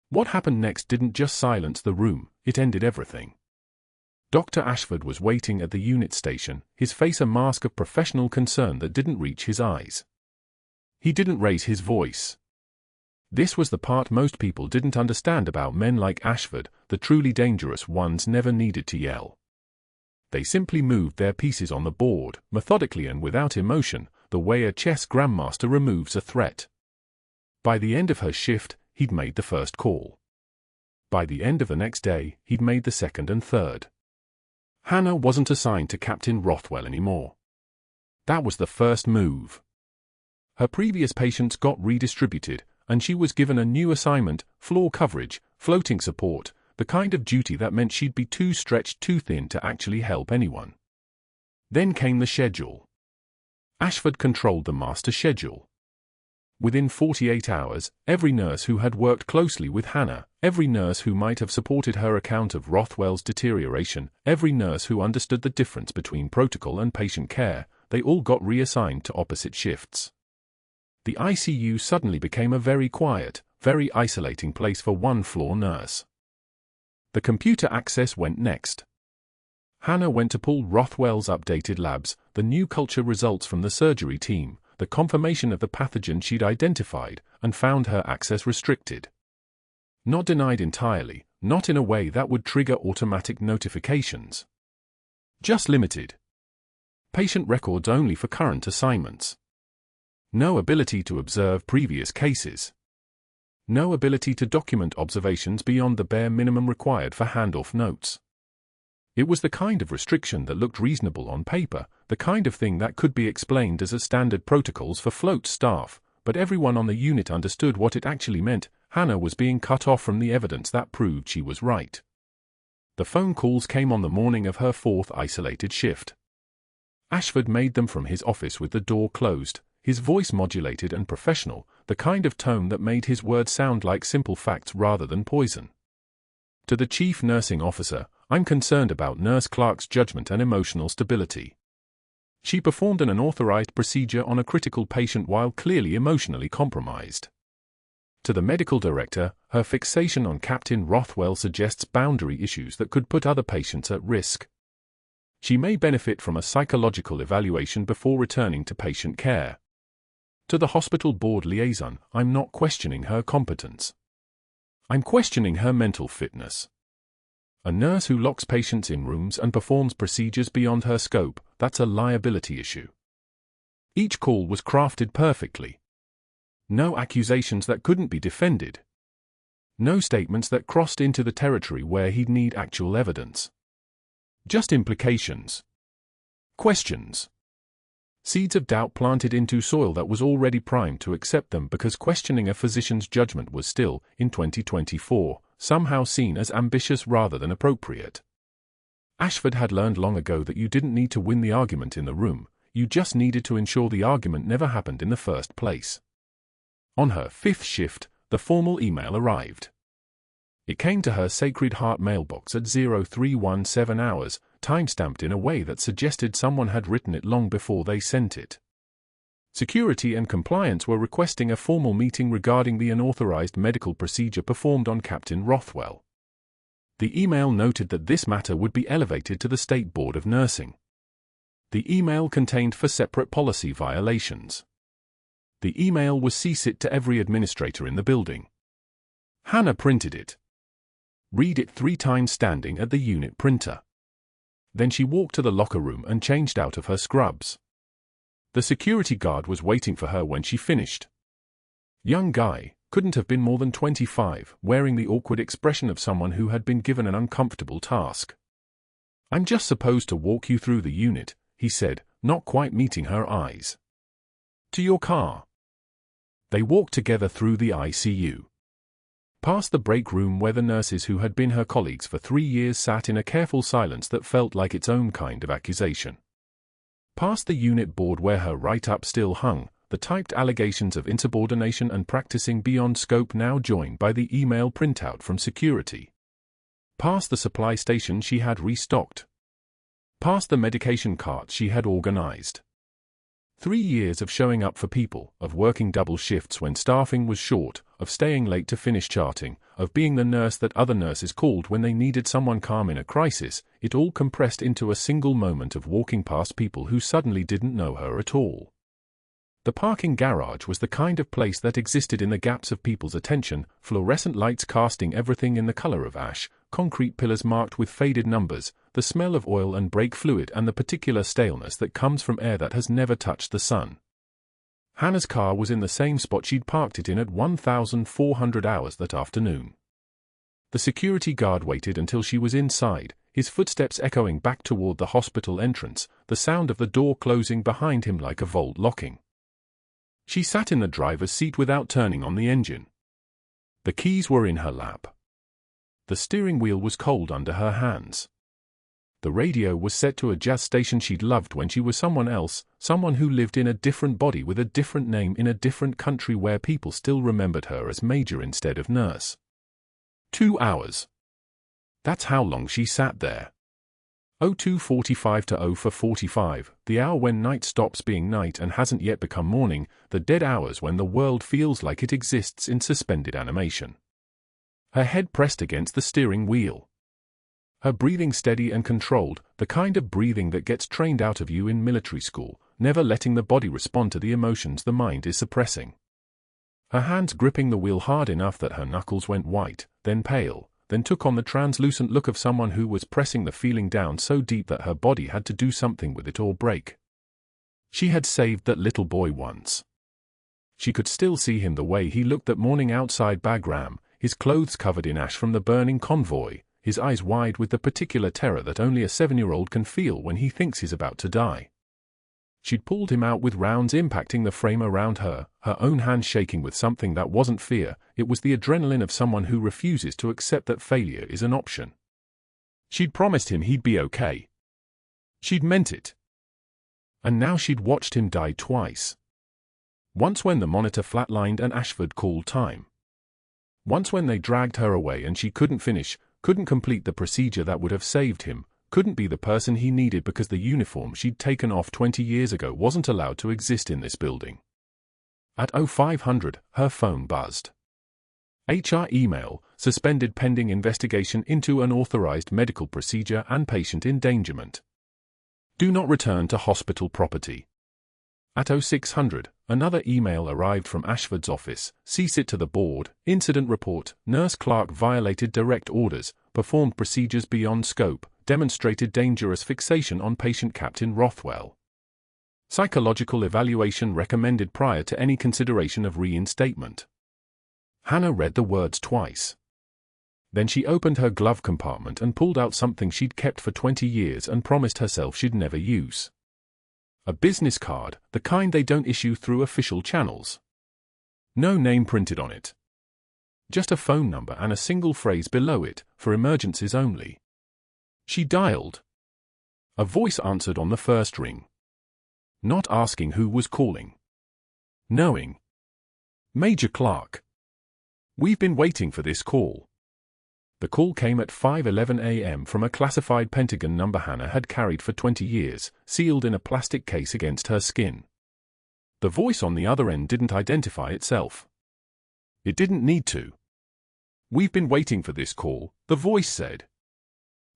What happened next didn't just silence the room, it ended everything. Dr. Ashford was waiting at the unit station, his face a mask of professional concern that didn't reach his eyes. He didn't raise his voice. This was the part most people didn't understand about men like Ashford. The truly dangerous ones never needed to yell. They simply moved their pieces on the board, methodically and without emotion, the way a chess grandmaster removes a threat. By the end of her shift, he'd made the first call. By the end of the next day, he'd made the second and third. Hannah wasn't assigned to Captain Rothwell anymore. That was the first move. Her previous patients got redistributed, and she was given a new assignment: floor coverage, floating support, the kind of duty that meant she'd be too stretched too thin to actually help anyone. Then came the schedule. Ashford controlled the master schedule. Within 48 hours, every nurse who had worked closely with Hannah, every nurse who might have supported her account of Rothwell's deterioration, every nurse who understood the difference between protocol and patient care, they all got reassigned to opposite shifts. The ICU suddenly became a very quiet, very isolating place for one floor nurse. The computer access went next. Hannah went to pull Rothwell's updated labs, the new culture results from the surgery team, the confirmation of the pathogen she'd identified, and found her access restricted. Not denied entirely, not in a way that would trigger automatic notifications. Just limited. Patient records only for current assignments. No ability to observe previous cases. No ability to document observations beyond the bare minimum required for handoff notes. It was the kind of restriction that looked reasonable on paper, the kind of thing that could be explained as a standard protocols for float staff, but everyone on the unit understood what it actually meant. Hannah was being cut off from the evidence that proved she was right. The phone calls came on the morning of her fourth isolated shift. Ashford made them from his office with the door closed, his voice modulated and professional, the kind of tone that made his words sound like simple facts rather than poison. To the chief nursing officer, "I'm concerned about Nurse Clarke's judgment and emotional stability. She performed an unauthorized procedure on a critical patient while clearly emotionally compromised." To the medical director, "Her fixation on Captain Rothwell suggests boundary issues that could put other patients at risk. She may benefit from a psychological evaluation before returning to patient care." To the hospital board liaison, "I'm not questioning her competence. I'm questioning her mental fitness. A nurse who locks patients in rooms and performs procedures beyond her scope, that's a liability issue." Each call was crafted perfectly. No accusations that couldn't be defended. No statements that crossed into the territory where he'd need actual evidence. Just implications. Questions. Seeds of doubt planted into soil that was already primed to accept them because questioning a physician's judgment was still, in 2024, somehow seen as ambitious rather than appropriate. Ashford had learned long ago that you didn't need to win the argument in the room, you just needed to ensure the argument never happened in the first place. On her fifth shift, the formal email arrived. It came to her Sacred Heart mailbox at 0317 hours, time-stamped in a way that suggested someone had written it long before they sent it. Security and compliance were requesting a formal meeting regarding the unauthorized medical procedure performed on Captain Rothwell. The email noted that this matter would be elevated to the State Board of Nursing. The email contained 4 separate policy violations. The email was CC'd to every administrator in the building. Hannah printed it. Read it 3 times standing at the unit printer. Then she walked to the locker room and changed out of her scrubs. The security guard was waiting for her when she finished. Young guy, couldn't have been more than 25, wearing the awkward expression of someone who had been given an uncomfortable task. "I'm just supposed to walk you through the unit," he said, not quite meeting her eyes. "To your car." They walked together through the ICU. Past the break room where the nurses who had been her colleagues for 3 years sat in a careful silence that felt like its own kind of accusation. Past the unit board where her write-up still hung, the typed allegations of insubordination and practicing beyond scope now joined by the email printout from security. Past the supply station she had restocked. Past the medication cart she had organized. 3 years of showing up for people, of working double shifts when staffing was short, of staying late to finish charting, of being the nurse that other nurses called when they needed someone calm in a crisis, it all compressed into a single moment of walking past people who suddenly didn't know her at all. The parking garage was the kind of place that existed in the gaps of people's attention, fluorescent lights casting everything in the color of ash, concrete pillars marked with faded numbers, the smell of oil and brake fluid, and the particular staleness that comes from air that has never touched the sun. Hannah's car was in the same spot she'd parked it in at 1,400 hours that afternoon. The security guard waited until she was inside, his footsteps echoing back toward the hospital entrance, the sound of the door closing behind him like a vault locking. She sat in the driver's seat without turning on the engine. The keys were in her lap. The steering wheel was cold under her hands. The radio was set to a jazz station she'd loved when she was someone else, someone who lived in a different body with a different name in a different country where people still remembered her as Major instead of Nurse. 2 hours. That's how long she sat there. 02:45 to 04:45, the hour when night stops being night and hasn't yet become morning, the dead hours when the world feels like it exists in suspended animation. Her head pressed against the steering wheel. Her breathing steady and controlled, the kind of breathing that gets trained out of you in military school, never letting the body respond to the emotions the mind is suppressing. Her hands gripping the wheel hard enough that her knuckles went white, then pale, then took on the translucent look of someone who was pressing the feeling down so deep that her body had to do something with it or break. She had saved that little boy once. She could still see him the way he looked that morning outside Bagram, his clothes covered in ash from the burning convoy, his eyes wide with the particular terror that only a 7-year-old can feel when he thinks he's about to die. She'd pulled him out with rounds impacting the frame around her, her own hand shaking with something that wasn't fear, it was the adrenaline of someone who refuses to accept that failure is an option. She'd promised him he'd be okay. She'd meant it. And now she'd watched him die twice. Once when the monitor flatlined and Ashford called time. Once when they dragged her away and she couldn't finish, couldn't complete the procedure that would have saved him, couldn't be the person he needed because the uniform she'd taken off 20 years ago wasn't allowed to exist in this building. At 0500, her phone buzzed. HR email, suspended pending investigation into unauthorized medical procedure and patient endangerment. Do not return to hospital property. At 0600, another email arrived from Ashford's office, cease it to the board, incident report, Nurse Clarke violated direct orders, performed procedures beyond scope, demonstrated dangerous fixation on patient Captain Rothwell. Psychological evaluation recommended prior to any consideration of reinstatement. Hannah read the words twice. Then she opened her glove compartment and pulled out something she'd kept for 20 years and promised herself she'd never use. A business card, the kind they don't issue through official channels. No name printed on it. Just a phone number and a single phrase below it, for emergencies only. She dialed. A voice answered on the first ring. Not asking who was calling. Knowing. Major Clarke. We've been waiting for this call. The call came at 5:11 a.m. from a classified Pentagon number Hannah had carried for 20 years, sealed in a plastic case against her skin. The voice on the other end didn't identify itself. It didn't need to. We've been waiting for this call, the voice said.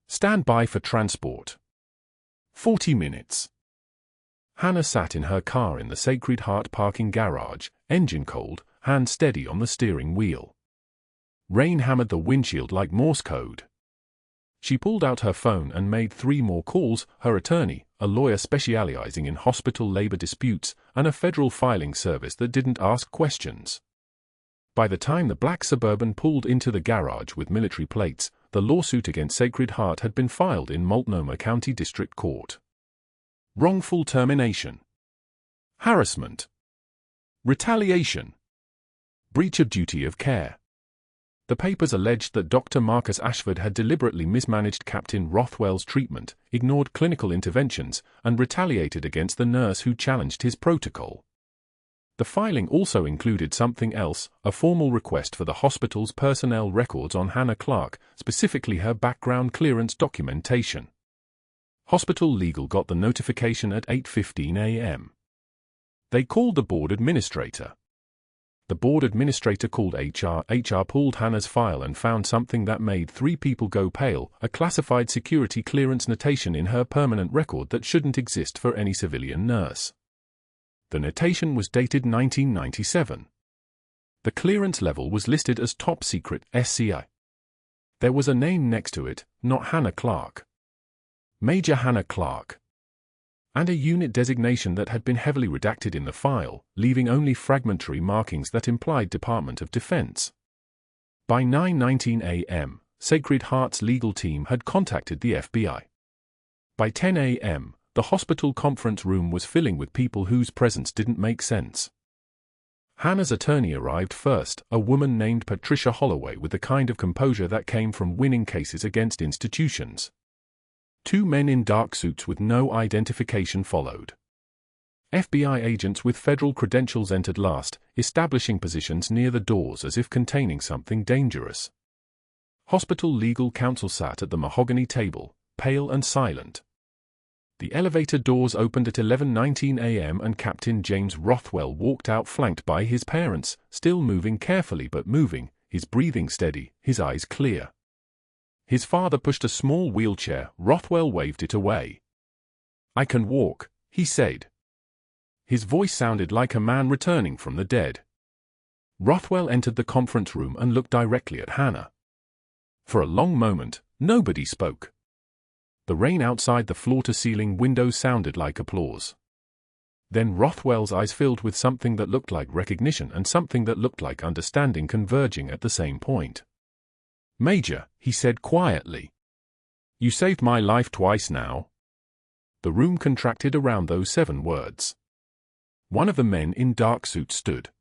Stand by for transport. 40 minutes. Hannah sat in her car in the Sacred Heart parking garage, engine cold, hand steady on the steering wheel. Rain hammered the windshield like Morse code. She pulled out her phone and made 3 more calls, her attorney, a lawyer specializing in hospital labor disputes, and a federal filing service that didn't ask questions. By the time the black Suburban pulled into the garage with military plates, the lawsuit against Sacred Heart had been filed in Multnomah County District Court. Wrongful termination. Harassment. Retaliation. Breach of duty of care. The papers alleged that Dr. Marcus Ashford had deliberately mismanaged Captain Rothwell's treatment, ignored clinical interventions, and retaliated against the nurse who challenged his protocol. The filing also included something else, a formal request for the hospital's personnel records on Hannah Clarke, specifically her background clearance documentation. Hospital Legal got the notification at 8:15 a.m. They called the board administrator. The board administrator called HR. HR pulled Hannah's file and found something that made 3 people go pale, a classified security clearance notation in her permanent record that shouldn't exist for any civilian nurse. The notation was dated 1997. The clearance level was listed as Top Secret SCI. There was a name next to it, not Hannah Clarke. Major Hannah Clarke. And a unit designation that had been heavily redacted in the file, leaving only fragmentary markings that implied Department of Defense. By 9:19 a.m., Sacred Heart's legal team had contacted the FBI. By 10 a.m., the hospital conference room was filling with people whose presence didn't make sense. Hannah's attorney arrived first, a woman named Patricia Holloway with the kind of composure that came from winning cases against institutions. Two men in dark suits with no identification followed. FBI agents with federal credentials entered last, establishing positions near the doors as if containing something dangerous. Hospital legal counsel sat at the mahogany table, pale and silent. The elevator doors opened at 11:19 a.m. and Captain James Rothwell walked out flanked by his parents, still moving carefully but moving, his breathing steady, his eyes clear. His father pushed a small wheelchair. Rothwell waved it away. "I can walk," he said. His voice sounded like a man returning from the dead. Rothwell entered the conference room and looked directly at Hannah. For a long moment, nobody spoke. The rain outside the floor-to-ceiling windows sounded like applause. Then Rothwell's eyes filled with something that looked like recognition and something that looked like understanding converging at the same point. "Major," he said quietly. "You saved my life twice now." The room contracted around those 7 words. One of the men in dark suits stood.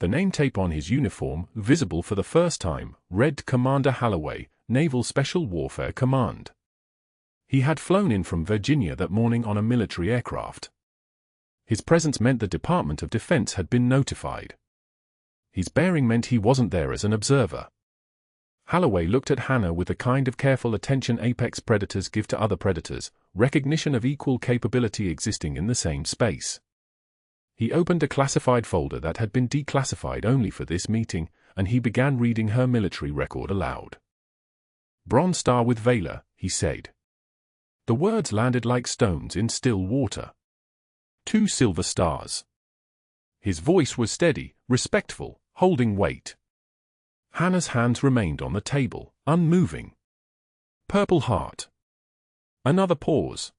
The name tape on his uniform, visible for the first time, read Commander Holloway, Naval Special Warfare Command. He had flown in from Virginia that morning on a military aircraft. His presence meant the Department of Defense had been notified. His bearing meant he wasn't there as an observer. Holloway looked at Hannah with the kind of careful attention apex predators give to other predators, recognition of equal capability existing in the same space. He opened a classified folder that had been declassified only for this meeting, and he began reading her military record aloud. "Bronze Star with Valor," he said. The words landed like stones in still water. 2 silver stars. His voice was steady, respectful, holding weight. Hannah's hands remained on the table, unmoving. Purple Heart. Another pause.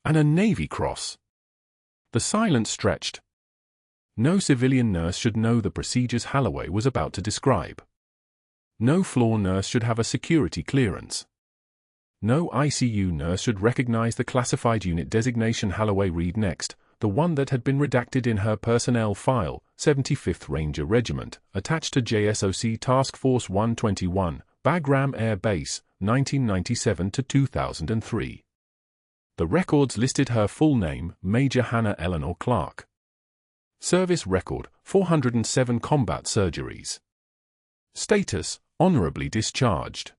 And a Navy Cross. The silence stretched. No civilian nurse should know the procedures Holloway was about to describe. No floor nurse should have a security clearance. No ICU nurse should recognize the classified unit designation Holloway read next, the one that had been redacted in her personnel file, 75th Ranger Regiment, attached to JSOC Task Force 121, Bagram Air Base, 1997 to 2003. The records listed her full name, Major Hannah Eleanor Clarke. Service record, 407 combat surgeries. Status, honorably discharged.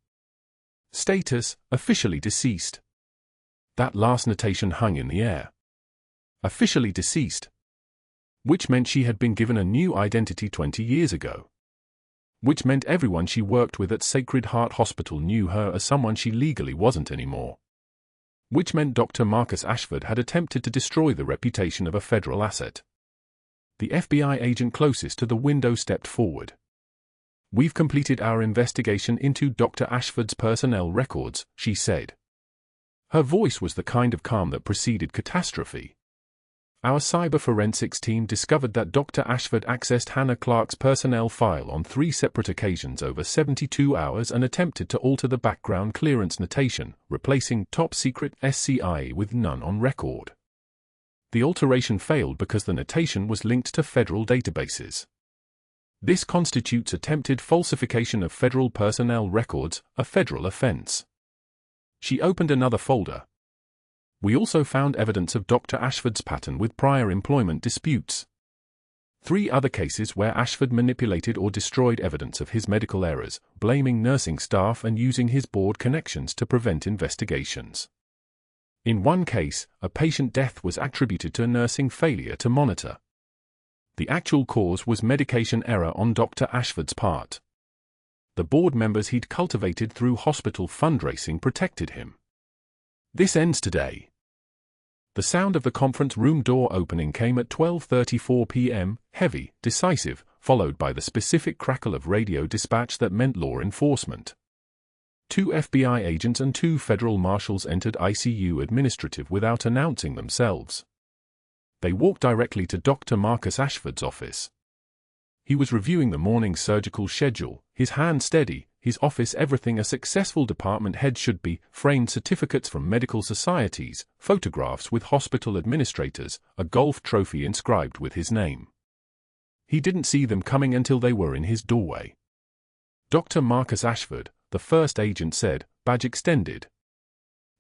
Status, officially deceased. That last notation hung in the air. Officially deceased. Which meant she had been given a new identity 20 years ago. Which meant everyone she worked with at Sacred Heart Hospital knew her as someone she legally wasn't anymore. Which meant Dr. Marcus Ashford had attempted to destroy the reputation of a federal asset. The FBI agent closest to the window stepped forward. "We've completed our investigation into Dr. Ashford's personnel records," she said. Her voice was the kind of calm that preceded catastrophe. "Our cyber forensics team discovered that Dr. Ashford accessed Hannah Clarke's personnel file on 3 separate occasions over 72 hours and attempted to alter the background clearance notation, replacing Top Secret SCI with none on record. The alteration failed because the notation was linked to federal databases. This constitutes attempted falsification of federal personnel records, a federal offense." She opened another folder. "We also found evidence of Dr. Ashford's pattern with prior employment disputes. 3 other cases where Ashford manipulated or destroyed evidence of his medical errors, blaming nursing staff and using his board connections to prevent investigations. In one case, a patient death was attributed to nursing failure to monitor. The actual cause was medication error on Dr. Ashford's part. The board members he'd cultivated through hospital fundraising protected him. This ends today. The sound of the conference room door opening came at 12:34 p.m., heavy, decisive, followed by the specific crackle of radio dispatch that meant law enforcement. 2 FBI agents and 2 federal marshals entered ICU administrative without announcing themselves. They walked directly to Dr. Marcus Ashford's office. He was reviewing the morning's surgical schedule, his hand steady, his office everything a successful department head should be, framed certificates from medical societies, photographs with hospital administrators, a golf trophy inscribed with his name. He didn't see them coming until they were in his doorway. Dr. Marcus Ashford, the first agent said, badge extended.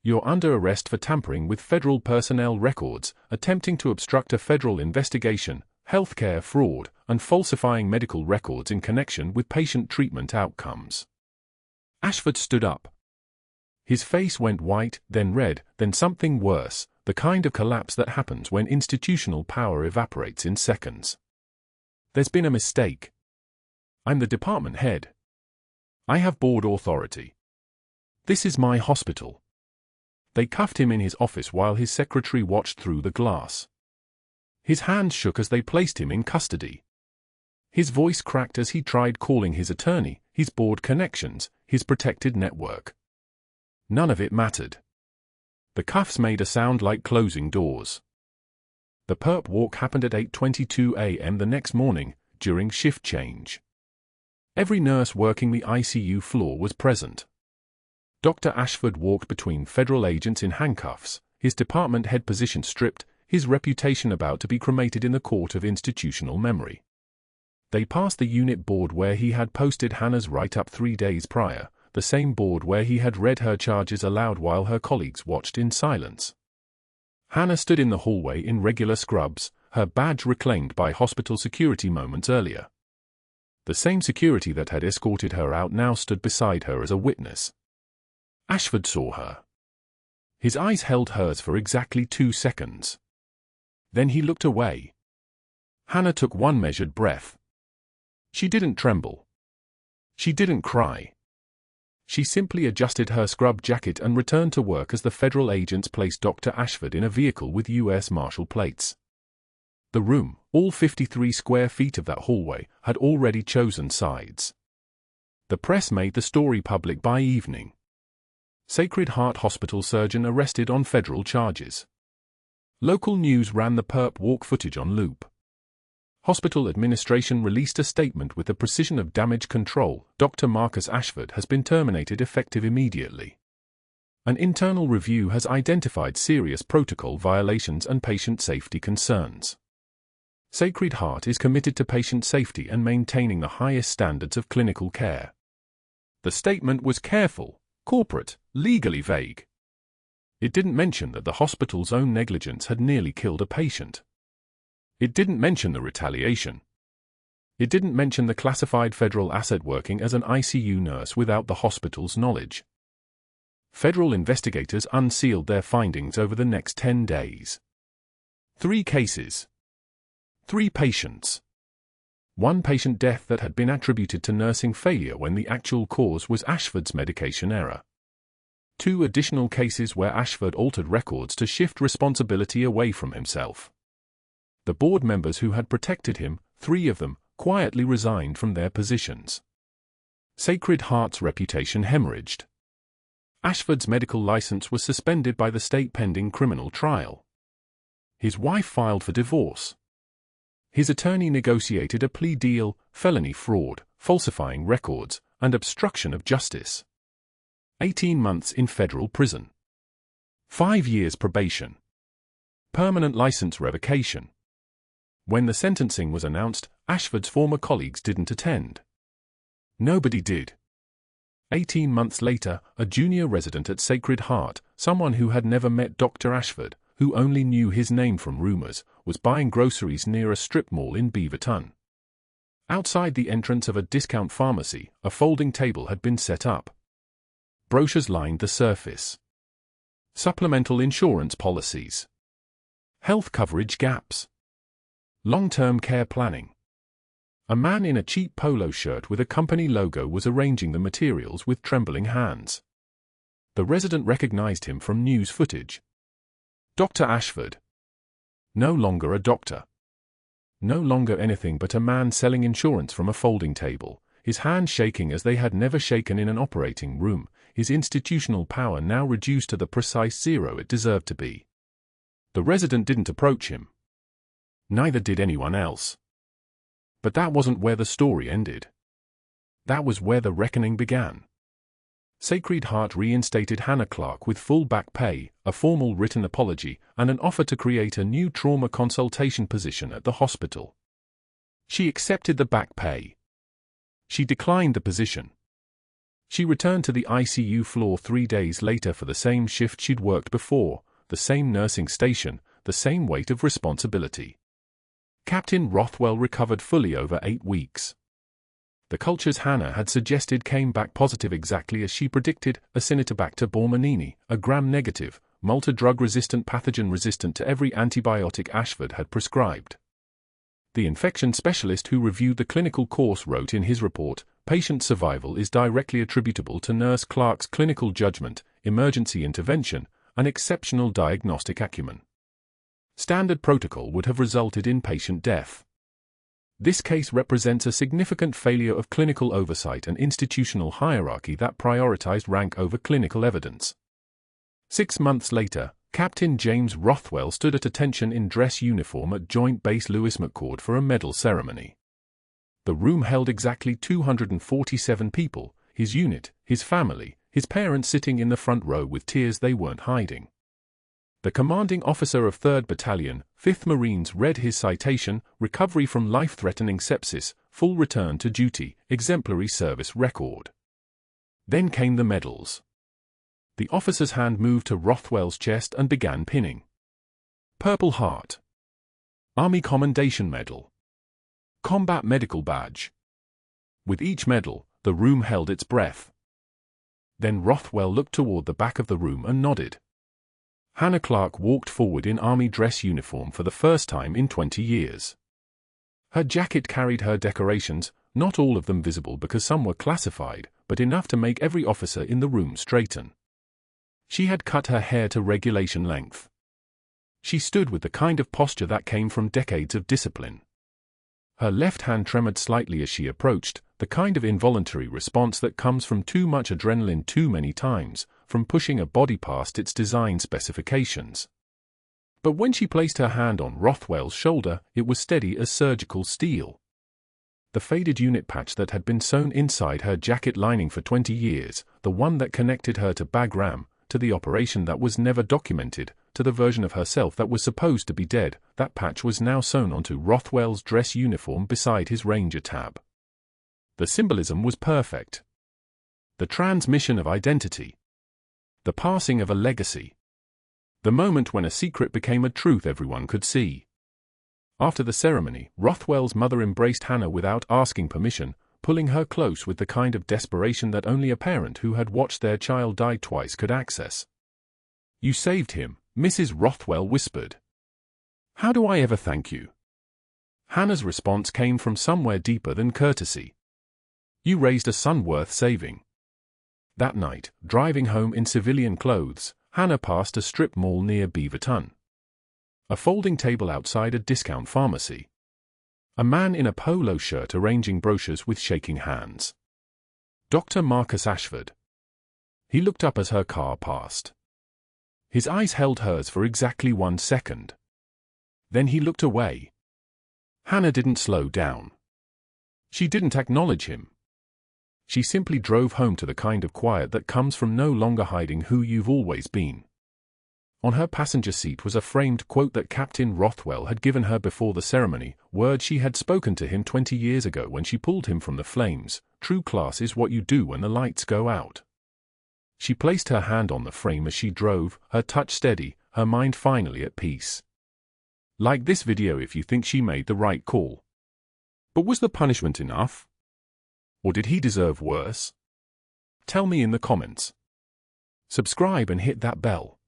You're under arrest for tampering with federal personnel records, attempting to obstruct a federal investigation, healthcare fraud, and falsifying medical records in connection with patient treatment outcomes. Ashford stood up. His face went white, then red, then something worse, the kind of collapse that happens when institutional power evaporates in seconds. There's been a mistake. I'm the department head. I have board authority. This is my hospital. They cuffed him in his office while his secretary watched through the glass. His hands shook as they placed him in custody. His voice cracked as he tried calling his attorney, his board connections, his protected network. None of it mattered. The cuffs made a sound like closing doors. The perp walk happened at 8:22 a.m. the next morning, during shift change. Every nurse working the ICU floor was present. Dr. Ashford walked between federal agents in handcuffs, his department head position stripped, his reputation about to be cremated in the court of institutional memory. They passed the unit board where he had posted Hannah's write-up 3 days prior, the same board where he had read her charges aloud while her colleagues watched in silence. Hannah stood in the hallway in regular scrubs, her badge reclaimed by hospital security moments earlier. The same security that had escorted her out now stood beside her as a witness. Ashford saw her. His eyes held hers for exactly 2 seconds. Then he looked away. Hannah took one measured breath. She didn't tremble. She didn't cry. She simply adjusted her scrub jacket and returned to work as the federal agents placed Dr. Ashford in a vehicle with U.S. Marshal plates. The room, all 53 square feet of that hallway, had already chosen sides. The press made the story public by evening. Sacred Heart Hospital surgeon arrested on federal charges. Local news ran the perp walk footage on loop. Hospital administration released a statement with the precision of damage control. Dr. Marcus Ashford has been terminated effective immediately. An internal review has identified serious protocol violations and patient safety concerns. Sacred Heart is committed to patient safety and maintaining the highest standards of clinical care. The statement was careful, corporate, legally vague. It didn't mention that the hospital's own negligence had nearly killed a patient. It didn't mention the retaliation. It didn't mention the classified federal asset working as an ICU nurse without the hospital's knowledge. Federal investigators unsealed their findings over the next 10 days. 3 cases. 3 patients. 1 patient death that had been attributed to nursing failure when the actual cause was Ashford's medication error. 2 additional cases where Ashford altered records to shift responsibility away from himself. The board members who had protected him, 3 of them, quietly resigned from their positions. Sacred Heart's reputation hemorrhaged. Ashford's medical license was suspended by the state pending criminal trial. His wife filed for divorce. His attorney negotiated a plea deal, felony fraud, falsifying records, and obstruction of justice. 18 months in federal prison. 5 years probation. Permanent license revocation. When the sentencing was announced, Ashford's former colleagues didn't attend. Nobody did. 18 months later, a junior resident at Sacred Heart, someone who had never met Dr. Ashford, who only knew his name from rumors, was buying groceries near a strip mall in Beaverton. Outside the entrance of a discount pharmacy, a folding table had been set up. Brochures lined the surface. Supplemental insurance policies. Health coverage gaps. Long-term care planning. A man in a cheap polo shirt with a company logo was arranging the materials with trembling hands. The resident recognized him from news footage. Dr. Ashford. No longer a doctor. No longer anything but a man selling insurance from a folding table, his hands shaking as they had never shaken in an operating room, his institutional power now reduced to the precise zero it deserved to be. The resident didn't approach him. Neither did anyone else. But that wasn't where the story ended. That was where the reckoning began. Sacred Heart reinstated Hannah Clarke with full back pay, a formal written apology, and an offer to create a new trauma consultation position at the hospital. She accepted the back pay. She declined the position. She returned to the ICU floor 3 days later for the same shift she'd worked before, the same nursing station, the same weight of responsibility. Captain Rothwell recovered fully over 8 weeks. The cultures Hannah had suggested came back positive exactly as she predicted: Acinetobacter baumannii, a gram-negative, multi-drug-resistant pathogen resistant to every antibiotic Ashford had prescribed. The infection specialist who reviewed the clinical course wrote in his report, "Patient survival is directly attributable to Nurse Clarke's clinical judgment, emergency intervention, and exceptional diagnostic acumen. Standard protocol would have resulted in patient death. This case represents a significant failure of clinical oversight and institutional hierarchy that prioritized rank over clinical evidence." 6 months later, Captain James Rothwell stood at attention in dress uniform at Joint Base Lewis McChord for a medal ceremony. The room held exactly 247 people, his unit, his family, his parents sitting in the front row with tears they weren't hiding. The commanding officer of 3rd Battalion, 5th Marines read his citation: recovery from life-threatening sepsis, full return to duty, exemplary service record. Then came the medals. The officer's hand moved to Rothwell's chest and began pinning. Purple Heart. Army Commendation Medal. Combat Medical Badge. With each medal, the room held its breath. Then Rothwell looked toward the back of the room and nodded. Hannah Clarke walked forward in army dress uniform for the first time in 20 years. Her jacket carried her decorations, not all of them visible because some were classified, but enough to make every officer in the room straighten. She had cut her hair to regulation length. She stood with the kind of posture that came from decades of discipline. Her left hand tremored slightly as she approached, the kind of involuntary response that comes from too much adrenaline too many times, from pushing a body past its design specifications. But when she placed her hand on Rothwell's shoulder, it was steady as surgical steel. The faded unit patch that had been sewn inside her jacket lining for 20 years, the one that connected her to Bagram, to the operation that was never documented, to the version of herself that was supposed to be dead, that patch was now sewn onto Rothwell's dress uniform beside his Ranger tab. The symbolism was perfect. The transmission of identity. The passing of a legacy. The moment when a secret became a truth everyone could see. After the ceremony, Rothwell's mother embraced Hannah without asking permission, pulling her close with the kind of desperation that only a parent who had watched their child die twice could access. "You saved him," Mrs. Rothwell whispered. "How do I ever thank you?" Hannah's response came from somewhere deeper than courtesy. "You raised a son worth saving." That night, driving home in civilian clothes, Hannah passed a strip mall near Beaverton. A folding table outside a discount pharmacy. A man in a polo shirt arranging brochures with shaking hands. Dr. Marcus Ashford. He looked up as her car passed. His eyes held hers for exactly 1 second. Then he looked away. Hannah didn't slow down. She didn't acknowledge him. She simply drove home to the kind of quiet that comes from no longer hiding who you've always been. On her passenger seat was a framed quote that Captain Rothwell had given her before the ceremony, words she had spoken to him 20 years ago when she pulled him from the flames: "True class is what you do when the lights go out." She placed her hand on the frame as she drove, her touch steady, her mind finally at peace. Like this video if you think she made the right call. But was the punishment enough? Or did he deserve worse? Tell me in the comments. Subscribe and hit that bell.